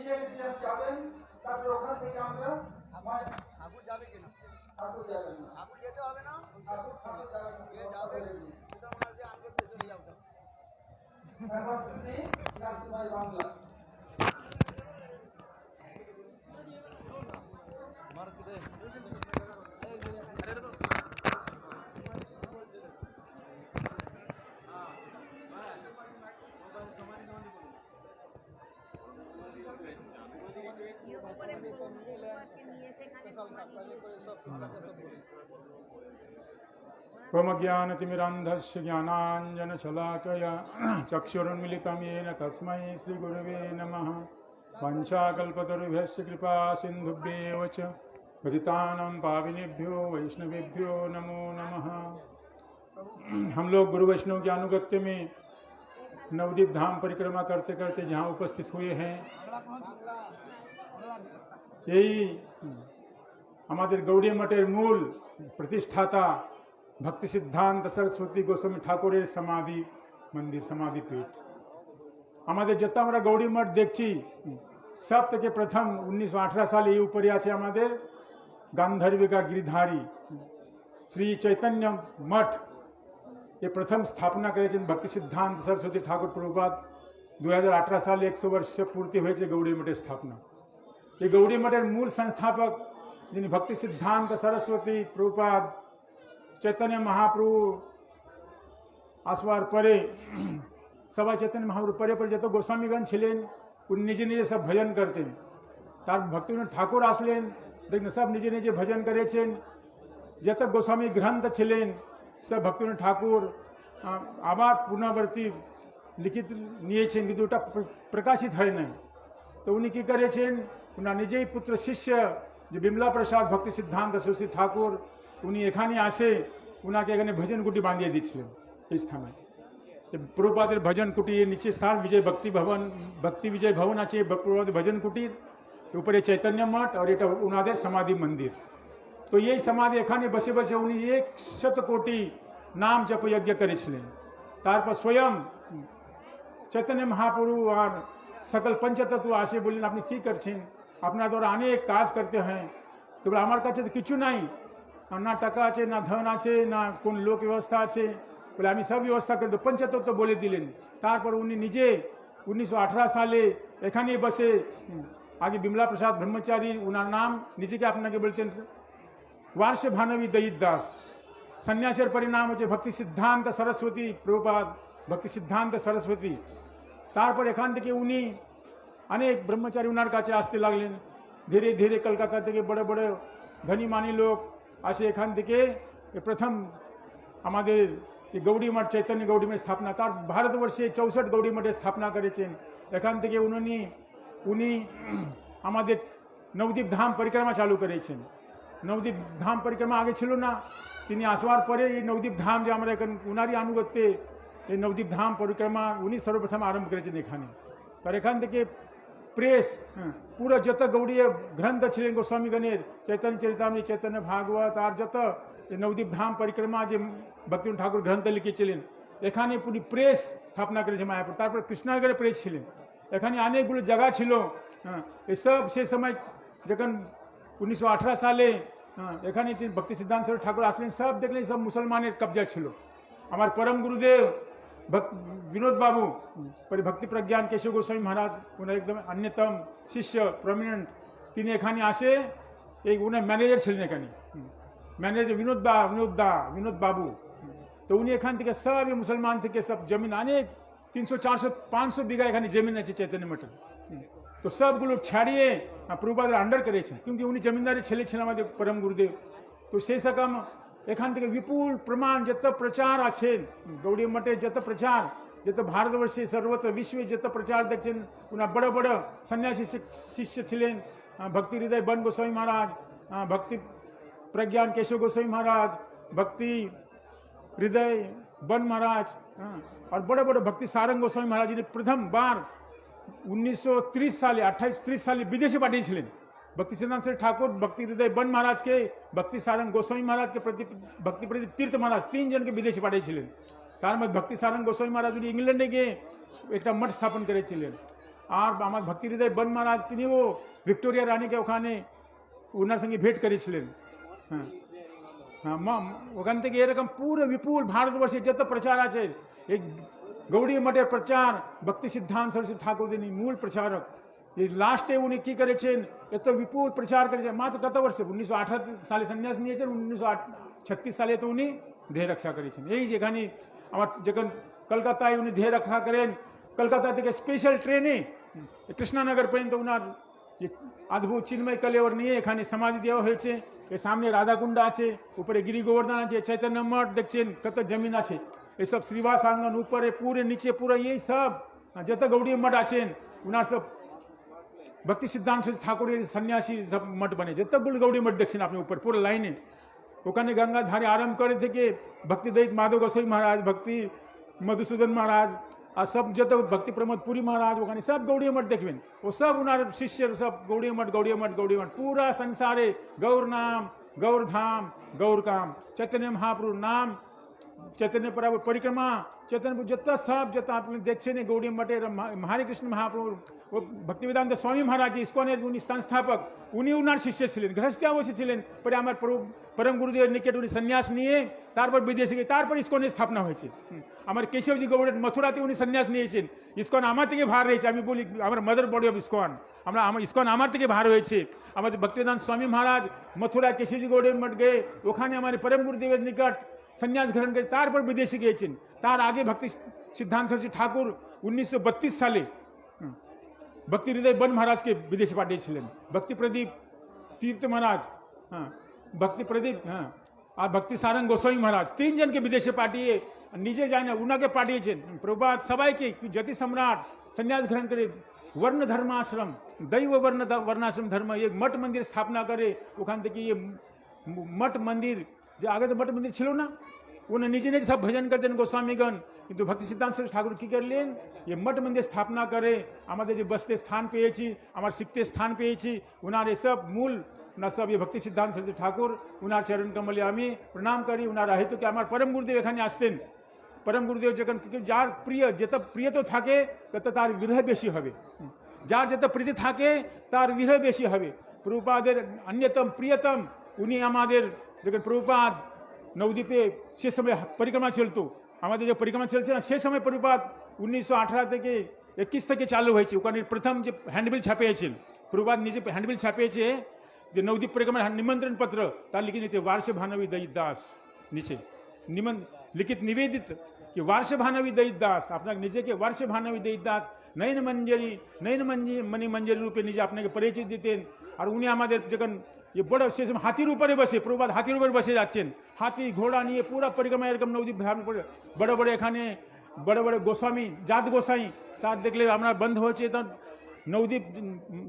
যাবেন। তারপরে ওখান থেকে আমরা ঠাকুর যাবে কিনা, ঠাকুর যাবেন না, ঠাকুর যেতে হবে না, ঠাকুর যাবেন না, কে যাবে চলে যাবো। এখন তুমি কাশিমাই বাংলা त्वमज्ञानतिमिरान्धस्य ज्ञानाञ्जनशलाकया चक्षुरुन्मिलितं येन तस्मै श्रीगुरवे नमः। वंशाकल्पतरुभ्यश्च कृपा सिन्धुभ्येव च पतितानां पावनेभ्यो वैष्णवेभ्यो नमो नमः। हम लोग गुरु वैष्णव के अनुगत्य में नवदीप धाम परिक्रमा करते करते जहाँ उपस्थित हुए हैं, यही हमारे गौड़ी मठेर मूल प्रतिष्ठाता भक्ति सिद्धांत सरस्वती गोस्वामी ठाकुरेर समाधि मंदिर समाधि पीठ। हमारे जत আমরা गौड़ी मठ देखছি सब থেকে प्रथम 1918 साल এই উপরে আছে আমাদের गांधारविका गिरिधारी श्री चैतन्य मठ। ये प्रथम स्थापना करेছেন भक्ति सिद्धांत सरस्वती ठाकुर प्रभुपाद। 2018 साल 100 वर्ष पूर्ति হয়েছে गौड़ी मठের स्थापना। ये गौड़ी मठের मूल संस्थापक जिन्हें भक्ति सिद्धांत सरस्वती प्रभुपाद चैतन्य महाप्रभु आसवार परे सभा चैतन्य महाप्रभु परे पर जत गोस्वामीगण छिलेन उन निजे निजे सब भजन करतें। तार भक्तिविनोद ठाकुर आसलेन देखने सब निजे निजे भजन करेছেন। जत गोस्वामी ग्रंथ छिलेन सब भक्तिविनोद ठाकुर आबार पुनरावर्ती लिखित নিয়েছেন, কিন্তু ওটা প্রকাশিত হয় নাই। तो उन्हीं की करेছেন उना निजे पुत्र शिष्य जो बिमला प्रसाद भक्ति सिद्धांत सरस्वती ठाकुर उन्हीं एखाने आसे उनाके एखाने भजन कुटी बांधिए दिएছিলেন এই স্থানে। প্রভুপাদের भजन कुटी नीचे स्थान विजय भक्ति विजय भवन আছে প্রভুপাদের भजन कुटीर तो ऊपर ये चैतन्य मठ और এটা उनाদের समाधि मंदिर। तो यही समाधि এখানে বসে বসে উনি 100 কোটি নাম জপ যজ্ঞ করেছিলেন। তারপর স্বয়ং চৈতন্য মহাপ্রভু আর সকল পঞ্চতত্ত্ব আসে বললেন আপনি কি করছেন, আপনার দ্বারা অনেক কাজ করতে হয়। তো বলে আমার কাছে তো কিছু নাই, না টাকা আছে, না ধন আছে, না কোন লোক ব্যবস্থা আছে। বলে আমি সব ব্যবস্থা করে দেব, পঞ্চতত্ত্ব বলে দিলেন। তারপর উনি নিজে 1918 সালে এখানে বসে আগে বিমলা প্রসাদ ব্রহ্মচারী ওনার নাম, নিজেকে আপনাকে বলতেন वार्ष भानवी दयित दास। सन्यासेर परिणाम হচ্ছে ভক্তি সিদ্ধান্ত সরস্বতী প্রভুপাদ, ভক্তি সিদ্ধান্ত সরস্বতী। তারপর এখান থেকে উনি অনেক ব্রহ্মচারী ওনার কাছে আসতে লাগলেন। ধীরে ধীরে কলকাতা থেকে বড় বড় ধনী মানী লোক আসে এখান থেকে। প্রথম আমাদের গৌড়ী মঠ, চৈতন্য গৌড়ী মঠের স্থাপনা, তার ভারতবর্ষে 64 গৌড়ী মঠের স্থাপনা করেছেন। এখান থেকে উনি আমাদের নবদ্বীপ ধাম পরিক্রমা চালু করেছেন। নবদ্বীপ ধাম পরিক্রমা আগে ছিল না, তিনি আসবার পরে এই নবদ্বীপ ধাম যে আমরা এখন উনারই আনুগত্যে এই নবদ্বীপ ধাম পরিক্রমা উনি সর্বপ্রথম আরম্ভ করেছেন এখানে। তার এখান থেকে প্রেস পুরো যত গৌড়ীয় গ্রন্থ ছিলেন গোস্বামীগণের, চৈতন্য চরিতামৃত, চৈতন্য ভাগবত আর যত নবদ্বীপ ধাম পরিক্রমা যে ভক্তিবিনোদ ঠাকুর গ্রন্থ লিখেছিলেন, এখানে পুরো প্রেস স্থাপনা করেছে মায়াপুর। তারপর কৃষ্ণনগরে প্রেস ছিলেন, এখানে অনেকগুলো জায়গা ছিল। এসব সে সময় যখন 1918 সালে এখানে ভক্তি সিদ্ধান্ত ঠাকুর আসলেন, সব দেখলেন সব মুসলমানের কবজা ছিল। আমার পরম গুরুদেব বিনোদ বাবু ভক্তি প্রজ্ঞান কেশব গোস্বামী মহারাজ, ওনার একদম অন্যতম শিষ্য প্রমিনেন্ট, তিনি এখানে আসে, এই ওনার ম্যানেজার ছিলেন এখানে, ম্যানেজার বিনোদ বাবু। তো উনি এখান থেকে সব মুসলমান থেকে সব জমিন অনেক 300, 400, 500 বিঘা এখানে জমিন আছে চৈতন্য মঠের। তো সবগুলো ছাড়িয়ে প্রভুপাদের আন্ডার করেছেন, কিন্তু উনি জমিদারি ছেলে ছিলেন আমাদের পরম গুরুদেব। তো সেই সকম এখান থেকে বিপুল প্রমাণ যত প্রচার আছে গৌড়ী মঠের, যত প্রচার, যত ভারতবর্ষে সর্বত্র বিশ্বে যত প্রচার দেখছেন, ওনার বড় বড় সন্ন্যাসী শিষ্য ছিলেন, ভক্তি হৃদয় বন গোস্বামী মহারাজ, ভক্তি প্রজ্ঞান কেশব গোস্বামী মহারাজ, ভক্তি হৃদয় বন মহারাজ, और बड़े बड़े भक्ति सारंग गोस्वामी महाराज जी ने प्रथम बार 1930 साले 28-30 साले विदेशी पाठिয়েছিলেন। भक्ति सिद्धांत ठाकुर, भक्ति हृदय बन महाराज के, भक्ति सारंग गोस्वामी महाराज के प्रति भक्ति प्रदीप तीर्थ महाराज 3 জনকে বিদেশে পাঠিয়েছিলেন। তার মধ্যে ভক্তি সারঙ্গ গোস্বামী মহারাজ উনি ইংল্যান্ডে গিয়ে একটা মঠ স্থাপন করেছিলেন। আর আমার ভক্তি হৃদয় বন মহারাজ তিনিও ভিক্টোরিয়া রানীকে ওখানে ওনার সঙ্গে ভেট করেছিলেন। হ্যাঁ হ্যাঁ, ওখান থেকে এরকম পুরো বিপুল ভারতবর্ষে যত প্রচার আছে, এই গৌড়ী মঠের প্রচার ভক্তি সিদ্ধান্ত সরস্বতী ঠাকুর তিনি মূল প্রচারক। এই লাস্টে উনি কি করেছেন, এত বিপুল প্রচার করেছেন। মাত্র কত বর্ষে 1918 সালে সন্ন্যাস নিয়েছেন, 1936 সালে তো উনি দেহ রক্ষা করেছেন। এই যেখানে আমার যখন কলকাতায় উনি দেহ রক্ষা করেন, কলকাতা থেকে স্পেশাল ট্রেনে কৃষ্ণনগর পর্যন্ত ওনার অদ্ভুত চিন্ময় কলেবর নিয়ে এখানে সমাধি দেওয়া হয়েছে। এর সামনে রাধাকুণ্ড আছে, উপরে গিরি গোবর্ধন আছে, চৈতন্য মঠ দেখছেন কত জমিন আছে, এসব শ্রীবাস আঙ্গন, উপরে পুরে নিচে পুরো এই সব যত গৌড়ী মঠ আছেন ওনার সব ভক্তি সিদ্ধান্ত ঠাকুরের সন্ন্যাসী সব মঠ বনে, যতগুলো গৌড়ী মঠ দেখছেন আপনি উপর পুরো লাইনে। ওখানে গঙ্গা ধারে আরম্ভ করে থেকে ভক্তি দৈত মাধব গোস্বামী মহারাজ, ভক্তি মধুসূদন মহারাজ আর সব যত ভক্তি প্রমোদ পুরী মহারাজ, ওখানে সব গৌড়ী মঠ দেখবেন। ও সব ওনার শিষ্য সব গৌড়ী মঠ গৌড়ী মঠ গৌড়ী মঠ, পুরা সংসারে গৌর নাম, গৌর ধাম, গৌর কাম, চৈতন্য মহাপ্রভু নাম, चैतन्य परिक्रमा, चैतन्य जत सब जत आप देखছেন গৌড়ী মঠের হরে কৃষ্ণ মহাপ্রভু ও ভক্তিবেদান্ত স্বামী মহারাজ ইসকনের উনি সংস্থাপক, উনি ওনার শিষ্য ছিলেন, গৃহস্থ অবশ্যই ছিলেন। পরে আমার পরম গুরুদেবের নিকট উনি সন্ন্যাস নিয়ে তারপর বিদেশে গিয়ে তারপর ইসকনের স্থাপনা হয়েছে। আমার কেশবজি গৌড়ের মথুরাতে উনি সন্ন্যাস নিয়েছেন। ইসকন আমার থেকে ভার রয়েছে, আমি বলি আমার মাদার বডি অফ ইসকন, আমার ইসকন আমার থেকে ভার হয়েছে। আমাদের ভক্তিবেদান্ত স্বামী মহারাজ মথুরা কেশবজি গৌড়ের মঠ গিয়ে ওখানে আমার পরম গুরুদেবের নিকট সন্ন্যাস গ্রহণ করে তারপর বিদেশে গিয়েছেন। তার আগে ভক্তি সিদ্ধান্ত সরস্বতী ঠাকুর 1932 সালে ভক্তি হৃদয় বন মহারাজকে বিদেশে পাঠিয়েছিলেন। ভক্তি প্রদীপ तीर्थ महाराज, हाँ भक्ति प्रदीप, हाँ और भक्ति सारंग गोस्वामी महाराज 3 जनके विदेशे पाठिए निजे जाने उनके पाठिए प्रभुपाद सबाई के जति सम्राट संन्यास ग्रहण करे, वर्ण धर्माश्रम दैव वर्णाश्रम धर्म एक मठ मंदिर स्थापना करे। ওখান থেকে ये मठ मंदिर जो आगे तो मठ मंदिर छिलो ना, उन्हें निजे निजे सब भजन करते गोस्वामीगण কিন্তু ভক্তি সিদ্ধান্ত সরস্বতী ঠাকুর কি করলেন ये मठ मंदिर स्थापना करे আমাদের যে বসতে স্থান পেয়েছি আমার শিখতে স্থান পেয়েছি উনার এসব মূল না সব ये ভক্তি সিদ্ধান্ত সরস্বতী ঠাকুর উনার চরণ কমলে আমি প্রণাম করি উনার হেতু কি আমার পরম গুরুদেব এখানে আসতেন পরম গুরুদেব যখন যার প্রিয় যেত প্রিয় তো থাকে তত তার বিরহ বেশি হবে যার যত প্রীতি থাকে তার বিরহ বেশি হবে প্রভুপাদের অন্যতম প্রিয়তম উনি আমাদের যখন প্রভুপাদ নবদ্বীপে সে সময় পরিক্রমা চলতো আমাদের যে পরিক্রমা চলছে না সে সময় প্রভুপাদ 1918 থেকে 21 থেকে চালু হয়েছে ওখানে প্রথম যে হ্যান্ডবিল ছাপিয়েছেন প্রভুপাদ নিজে হ্যান্ডবিল ছাপিয়েছে যে নবদ্বীপ পরিক্রমার নিমন্ত্রণ পত্র তার লিখে নিচে वार्ष भानवी दयित दास नीचे लिखित निवेदित कि वार्ष भानवी दयित दास अपना निजे के वर्ष भानवी दयित दास नयन मणि मंजरी रूपे निजे अपने परिचय देते और उन्हें हमारे जगन ये बड़ा शेष हाथीर ऊपर बसे प्रभुपाद हाथीर ऊपर बसे जाते हाथी घोड़ा नहीं पूरा परिक्रमा एरकम नवद्वीप बड़े बड़े एखाने बड़े बड़े गोस्वामी जात गोसाई साथ देखले हमारा बंद हो तो नवद्वीप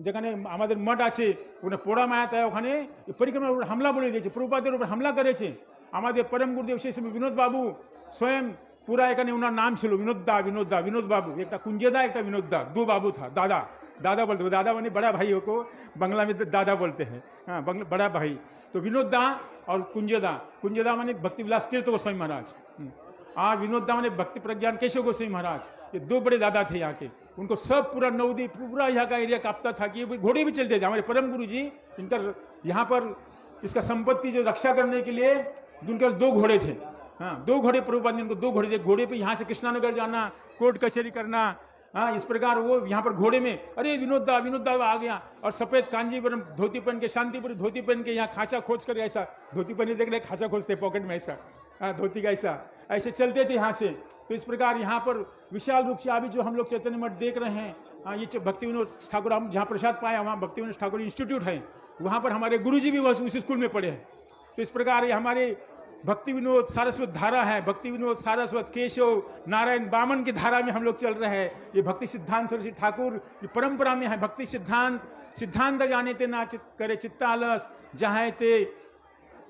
যেখানে আমাদের মঠ আছে ওখানে পোড়া মায়া তাই ওখানে পরিক্রমার উপর হামলা বলে দিয়েছে প্রভুপাদের উপর হামলা করেছে আমাদের পরম গুরুদেব সেই সময় বিনোদ বাবু स्वयं पूरा এখানে ওনার নাম ছিল विनोद बाबू एक कुंजेदा एक विनोदा दो बाबू था दादा बोलते दादा माने बड़ा भाइयों को बंगला में दादा बोलते हैं हाँ बड़ा भाई तो विनोदा और कुंजेदा माने भक्ति विलास तीर्थ गोस्वामी महाराज और विनोदा माने भक्ति प्रज्ञान केशव गोस्वामी महाराज ये दो बड़े दादा थे यहाँ के उनको सब पूरा नवद्वीप पूरा यहाँ का एरिया कांपता था कि घोड़े भी चलते थे हमारे परम गुरु जी इनका यहाँ पर इसका संपत्ति जो रक्षा करने के लिए उनके दो घोड़े थे हाँ 2 घोड़े प्रभुपाद ने उनको 2 घोड़े थे घोड़े पे यहाँ से कृष्णानगर जाना कोर्ट कचहरी करना हाँ इस प्रकार वो यहाँ पर घोड़े में अरे विनोदा आ गया और सफेद कांजीवरम धोती पहन के शांतिपुरी धोती पहन के यहाँ खांचा खोज कर ऐसा धोती पहन देख रहे खांचा खोजते पॉकेट में ऐसा हाँ धोती का ऐसे चलते थे यहाँ से तो इस प्रकार यहाँ पर विशाल रूप से अभी जो हम लोग चैतन्य मठ देख रहे हैं हाँ ये भक्ति विनोद ठाकुर हम जहाँ प्रसाद पाया वहाँ भक्ति विनोद ठाकुर इंस्टीट्यूट है वहाँ पर हमारे गुरुजी भी बस उस स्कूल में पढ़े हैं तो इस प्रकार ये हमारे भक्ति विनोद सारस्वत धारा है भक्ति विनोद सारस्वत केशव नारायण बामन की धारा में हम लोग चल रहे हैं ये भक्ति सिद्धांत सरस्वती ठाकुर की परंपरा में है भक्ति सिद्धांत जाने ते नाचित करे चित्तालस जहाँ ते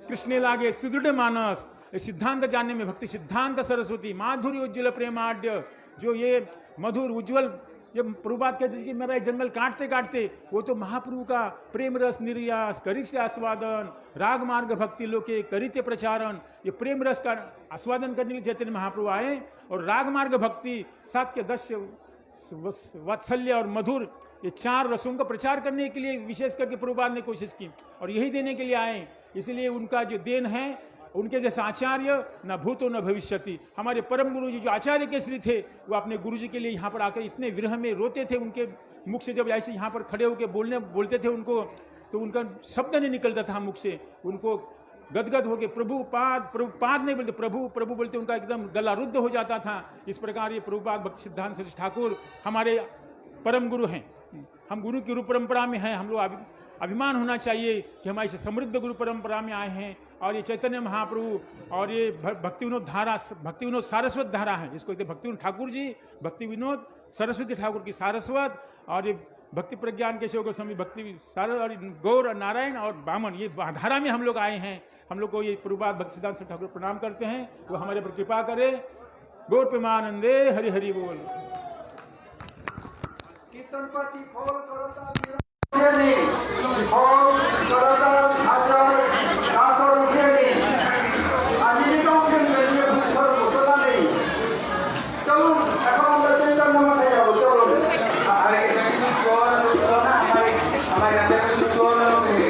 कृष्ण लागे सुदृढ़ मानस ये सिद्धांत जानने में भक्ति सिद्धांत सरस्वती माधुर्य उज्ज्वल प्रेमाढ्य जो ये मधुर उज्ज्वल जब प्रभुपाद कहते थे कि मेरा जंगल काटते वो तो महाप्रभु का प्रेम रस निर्यास करिष्य आस्वादन राग मार्ग भक्ति लोके करिते प्रचारण ये प्रेम रस का आस्वादन करने के लिए चैतन्य महाप्रभु आए और राग मार्ग भक्ति सात्य दस्य वात्सल्य और मधुर ये 4 रसों का प्रचार करने के लिए विशेष करके प्रभुपाद ने कोशिश की और यही देने के लिए आए इसलिए उनका जो देन है उनके जैसे आचार्य न भूतो न भविष्यति हमारे परम गुरु जी जो आचार्य केसरी थे वो अपने गुरु जी के लिए यहाँ पर आकर इतने विरह में रोते थे उनके मुख से जब ऐसे यहाँ पर खड़े होकर बोलते थे उनको तो उनका शब्द नहीं निकलता था मुख से उनको गदगद होकर प्रभुपाद नहीं बोलते प्रभु बोलते उनका एकदम गला रुद्ध हो जाता था इस प्रकार ये प्रभुपाद भक्ति सिद्धांत सरस्वती ठाकुर हमारे परम गुरु हैं हम गुरु की रूप परंपरा में हैं हम लोग अभिमान होना चाहिए कि हम ऐसे समृद्ध गुरु परंपरा में आए हैं और ये चैतन्य महाप्रभु और ये भक्ति विनोद सारस्वत धारा है इसको कहते भक्ति विनोद ठाकुर जी भक्ति विनोद सरस्वती ठाकुर की सारस्वत और ये भक्ति प्रज्ञान केशव गोस्वामी भक्ति और गौर नारायण और बामन ये धारा में हम लोग आए हैं हम लोग को ये प्रभुपाद भक्ति सिद्धांत ठाकुर प्रणाम करते हैं वो हमारे पर कृपा करे गौर प्रेमानंदे हरि हरि बोल कीर्तन पाठी खोल करता और करता हाजर कासर उठेगी आजीविकाओं के लिए सर घोषणा नहीं चलो এখন আমরা চিন্তার নামে হয়ে যাবো চলো हमारे अंदर में चोर लोग थे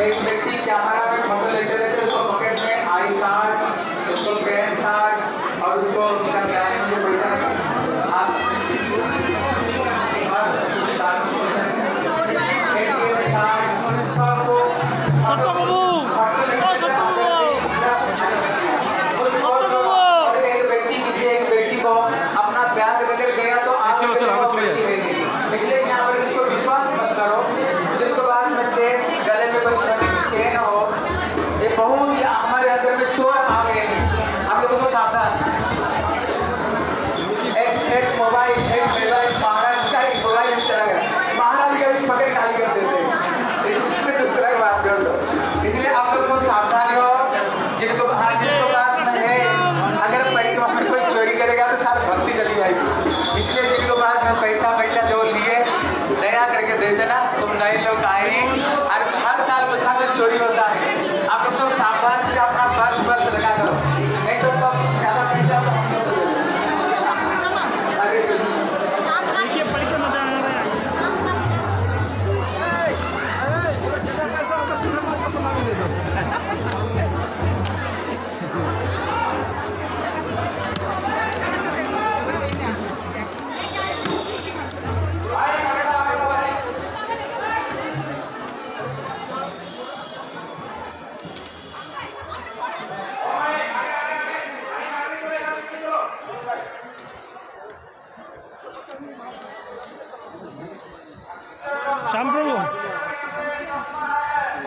एक व्यक्ति कैमरा में फोटो लेते रहते उसको पॉकेट में आई कार्ड उसको पैन कार्ड और उसको उसका क्या है मुझे पैसा इसलिए यहाँ पर इसको विश्वास मत करो जिसको बाद में चेन गले में कोई चेन हो ये बहुत ही हमारे अंदर में चोर आ गए आप लोगों को सावधान एक मोबाइल महाराज का एक मोबाइल चला गया महाराज का पकड़ खाली कर देते इसमें दूसरा बात कर लो इसलिए आप लोग को सावधान रहो जिनको बात में है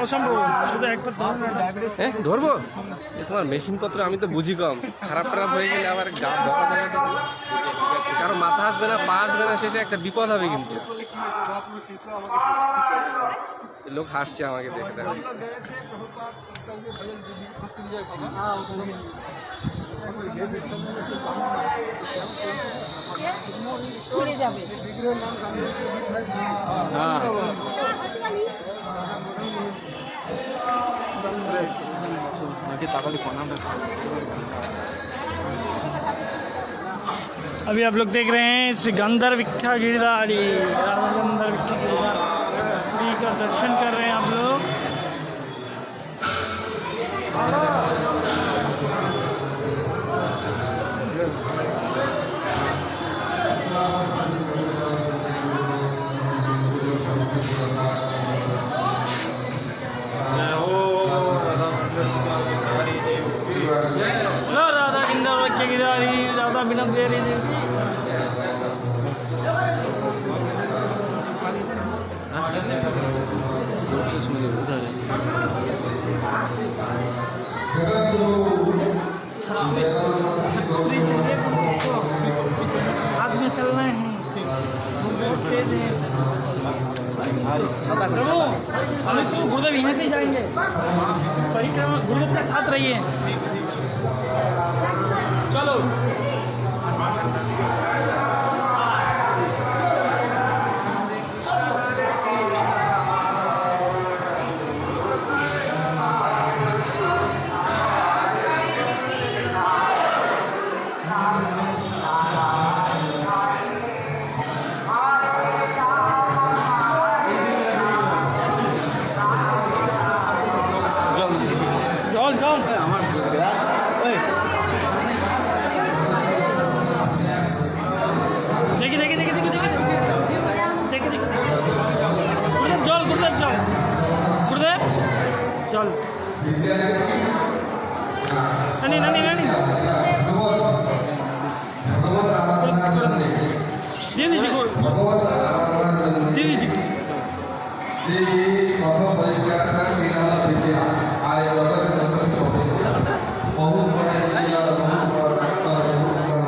অসম্ভব শুধু একবার ধরে ধরবো তোমার মেশিনপত্র আমি তো বুঝি কম খারাপ খারাপ হয়ে গেলে আবার গা বকা দেওয়া কারো মাথা আসবে না পা আসবে না শেষে একটা বিপদ হবে কিন্তু লোক হাসছে আমাকে দেখে উড়ে যাবে হ্যাঁ अभी आप लोग देख रहे हैं श्री गंधर्विख्या गिरिधारी राधा गंधर्विख्या गिरिधारी का दर्शन कर रहे हैं आप लोग। राधा गंधर्विख्या गिरिधारी राधा बिना देरी हाथ में चलना है बहुत तेज है प्रभु हम लोग तो गुरुदेव यहाँ से ही जाएंगे परिक्रमा गुरुदेव के साथ रहिए चलो জল জল দেখি দেখি দেখি দেখি দেখি দেখি দেখি গুরুদেব জল গুরুদেব জল গুরুদেব জল নানি নানি নানি দিয়ে দিচ্ছি দিয়ে দিচ্ছি যে কথা পরিষ্কার করার সেটা হলো বিদ্যা আর এই জগতের যত ছবি বহু বড় ইঞ্জিনিয়ার বহু বড় ডাক্তার বহু বড়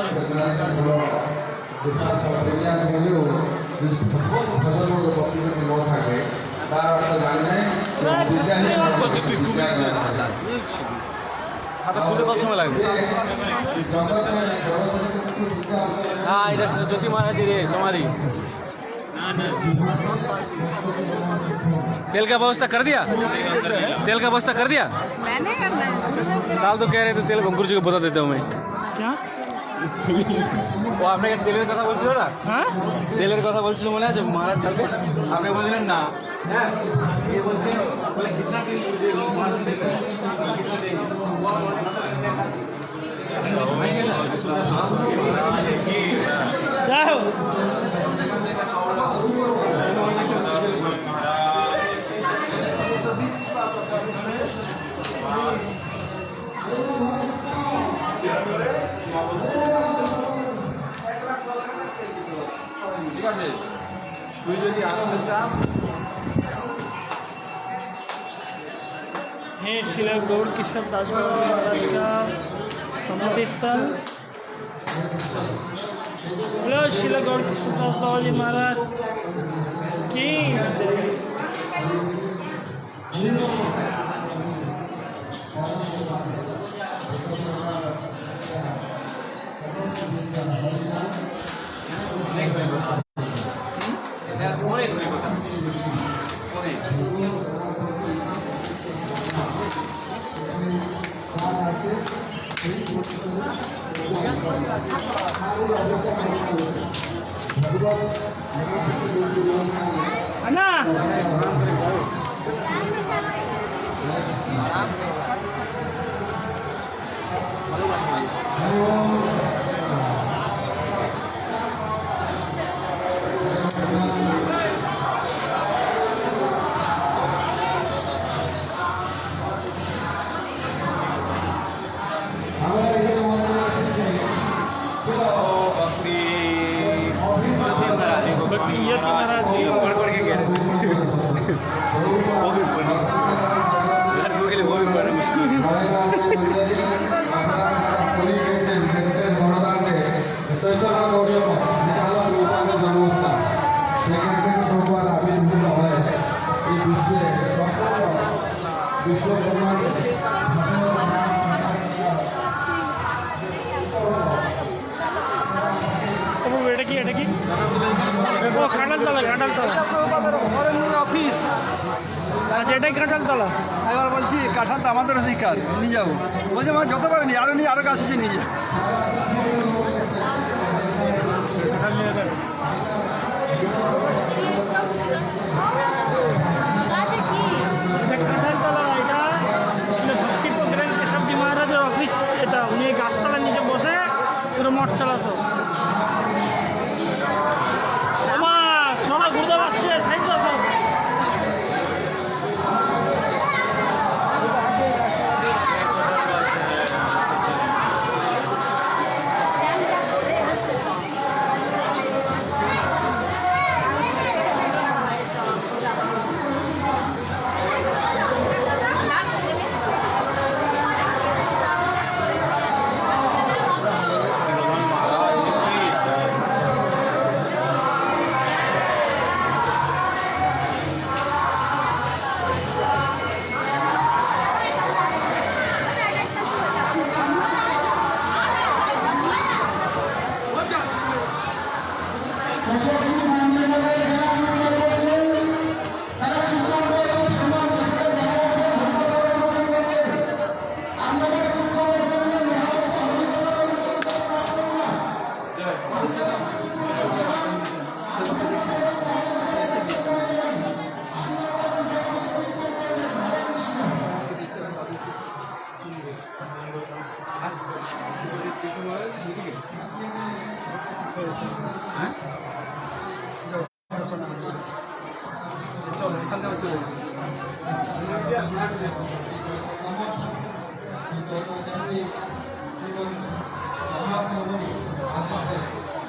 স্পেশালিস্ট বড় বিশাল সব বিজ্ঞান হলেও যদি ফসল মতো বক্তব্য ন থাকে তার অর্থ জানবে বিজ্ঞানী হাতে পুরো কত সময় লাগবে হ্যাঁ এটা জ্যোতি মহারাজের সমাধি तेल का व्यवस्था कर दिया तेल का व्यवस्था कर दिया मैंने करना है गुरुदेव के साल तो कह रहे थे तेल गुरु जी को बता देता हूँ मैं क्या वो आपने तेलेर কথা বলছিল না হ্যাঁ তেলের কথা বলছিল মনে আছে মহারাজ কালকে আপনি বললেন না হ্যাঁ ये बोलते हैं बोले कितना तेल मुझे महाराज देता है कितना देंगे जाओ ঠিক আছে তুই যদি আসতে চাস है शिला गौड़ किशोर दास बाबा महाराज का समाधि स्थल। हेलो शिला गौड़ किशोर दास बाबा जी महाराज की जय। अन्ना भक्ति ये थी महाराज की पढ़ के गए वो भी ও কাঁঠালতলা অফিস আচ্ছা এটাই কাঁঠালতলা। এবার বলছি কাঁঠাল তো আমাদের অধিকার নিয়ে যাবো, বলছে আমার যত পারেনি আরো নিয়ে আরো গাছ আছে নিয়ে যাবো। এটা কাঁঠালতলা, এটা আসলে ভক্তি প্রোগ্রাম কেশবজি মহারাজের অফিস। এটা উনি এই গাছতলার নিচে বসে পুরো মঠ চালাতো। ওমা সোনা ঘুরতে পারছে সাইড সব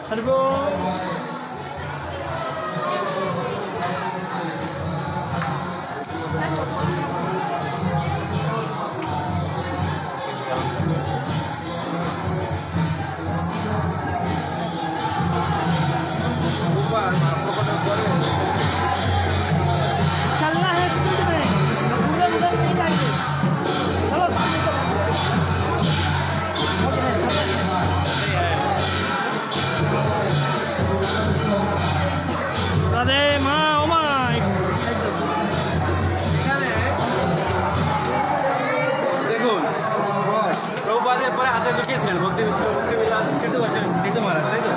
हरिबो चलना है स्पीड में, उधर उधर नहीं जाएंगे। चलो सामने चलो। राधे माँ उमा দেখুন প্রভুপাদের পরে আচার্য কে ছিলেন? ভক্তি বিলাস তীর্থ মহারাজ, তাই তো?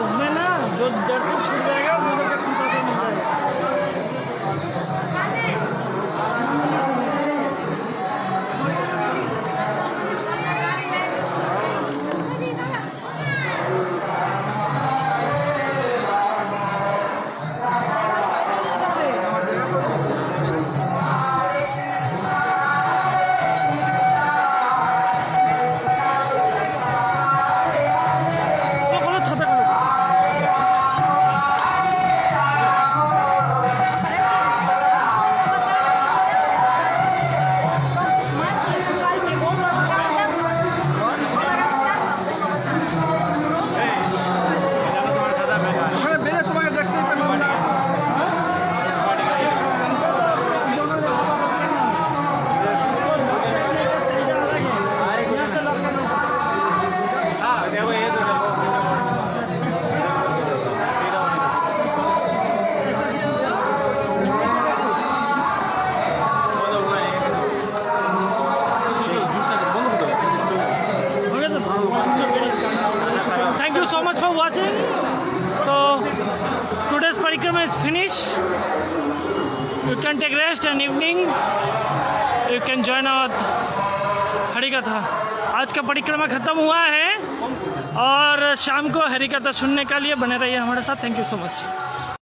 उसमें ना जो जड़ से छूट जाएगा वो उधर का खूंटा से मिल जाएगा। কোনো ছাতা করে দাও। ওখানে বেড়ে তোমাকে দেখতে পেলাম না। Thank you so much for watching. So today's parikrama is finished. You can take rest and evening you can join our हरिकथा। आज का परिक्रमा खत्म हुआ है और शाम को हरिकथा सुनने के लिए बने रहिए हमारे साथ। Thank you so much.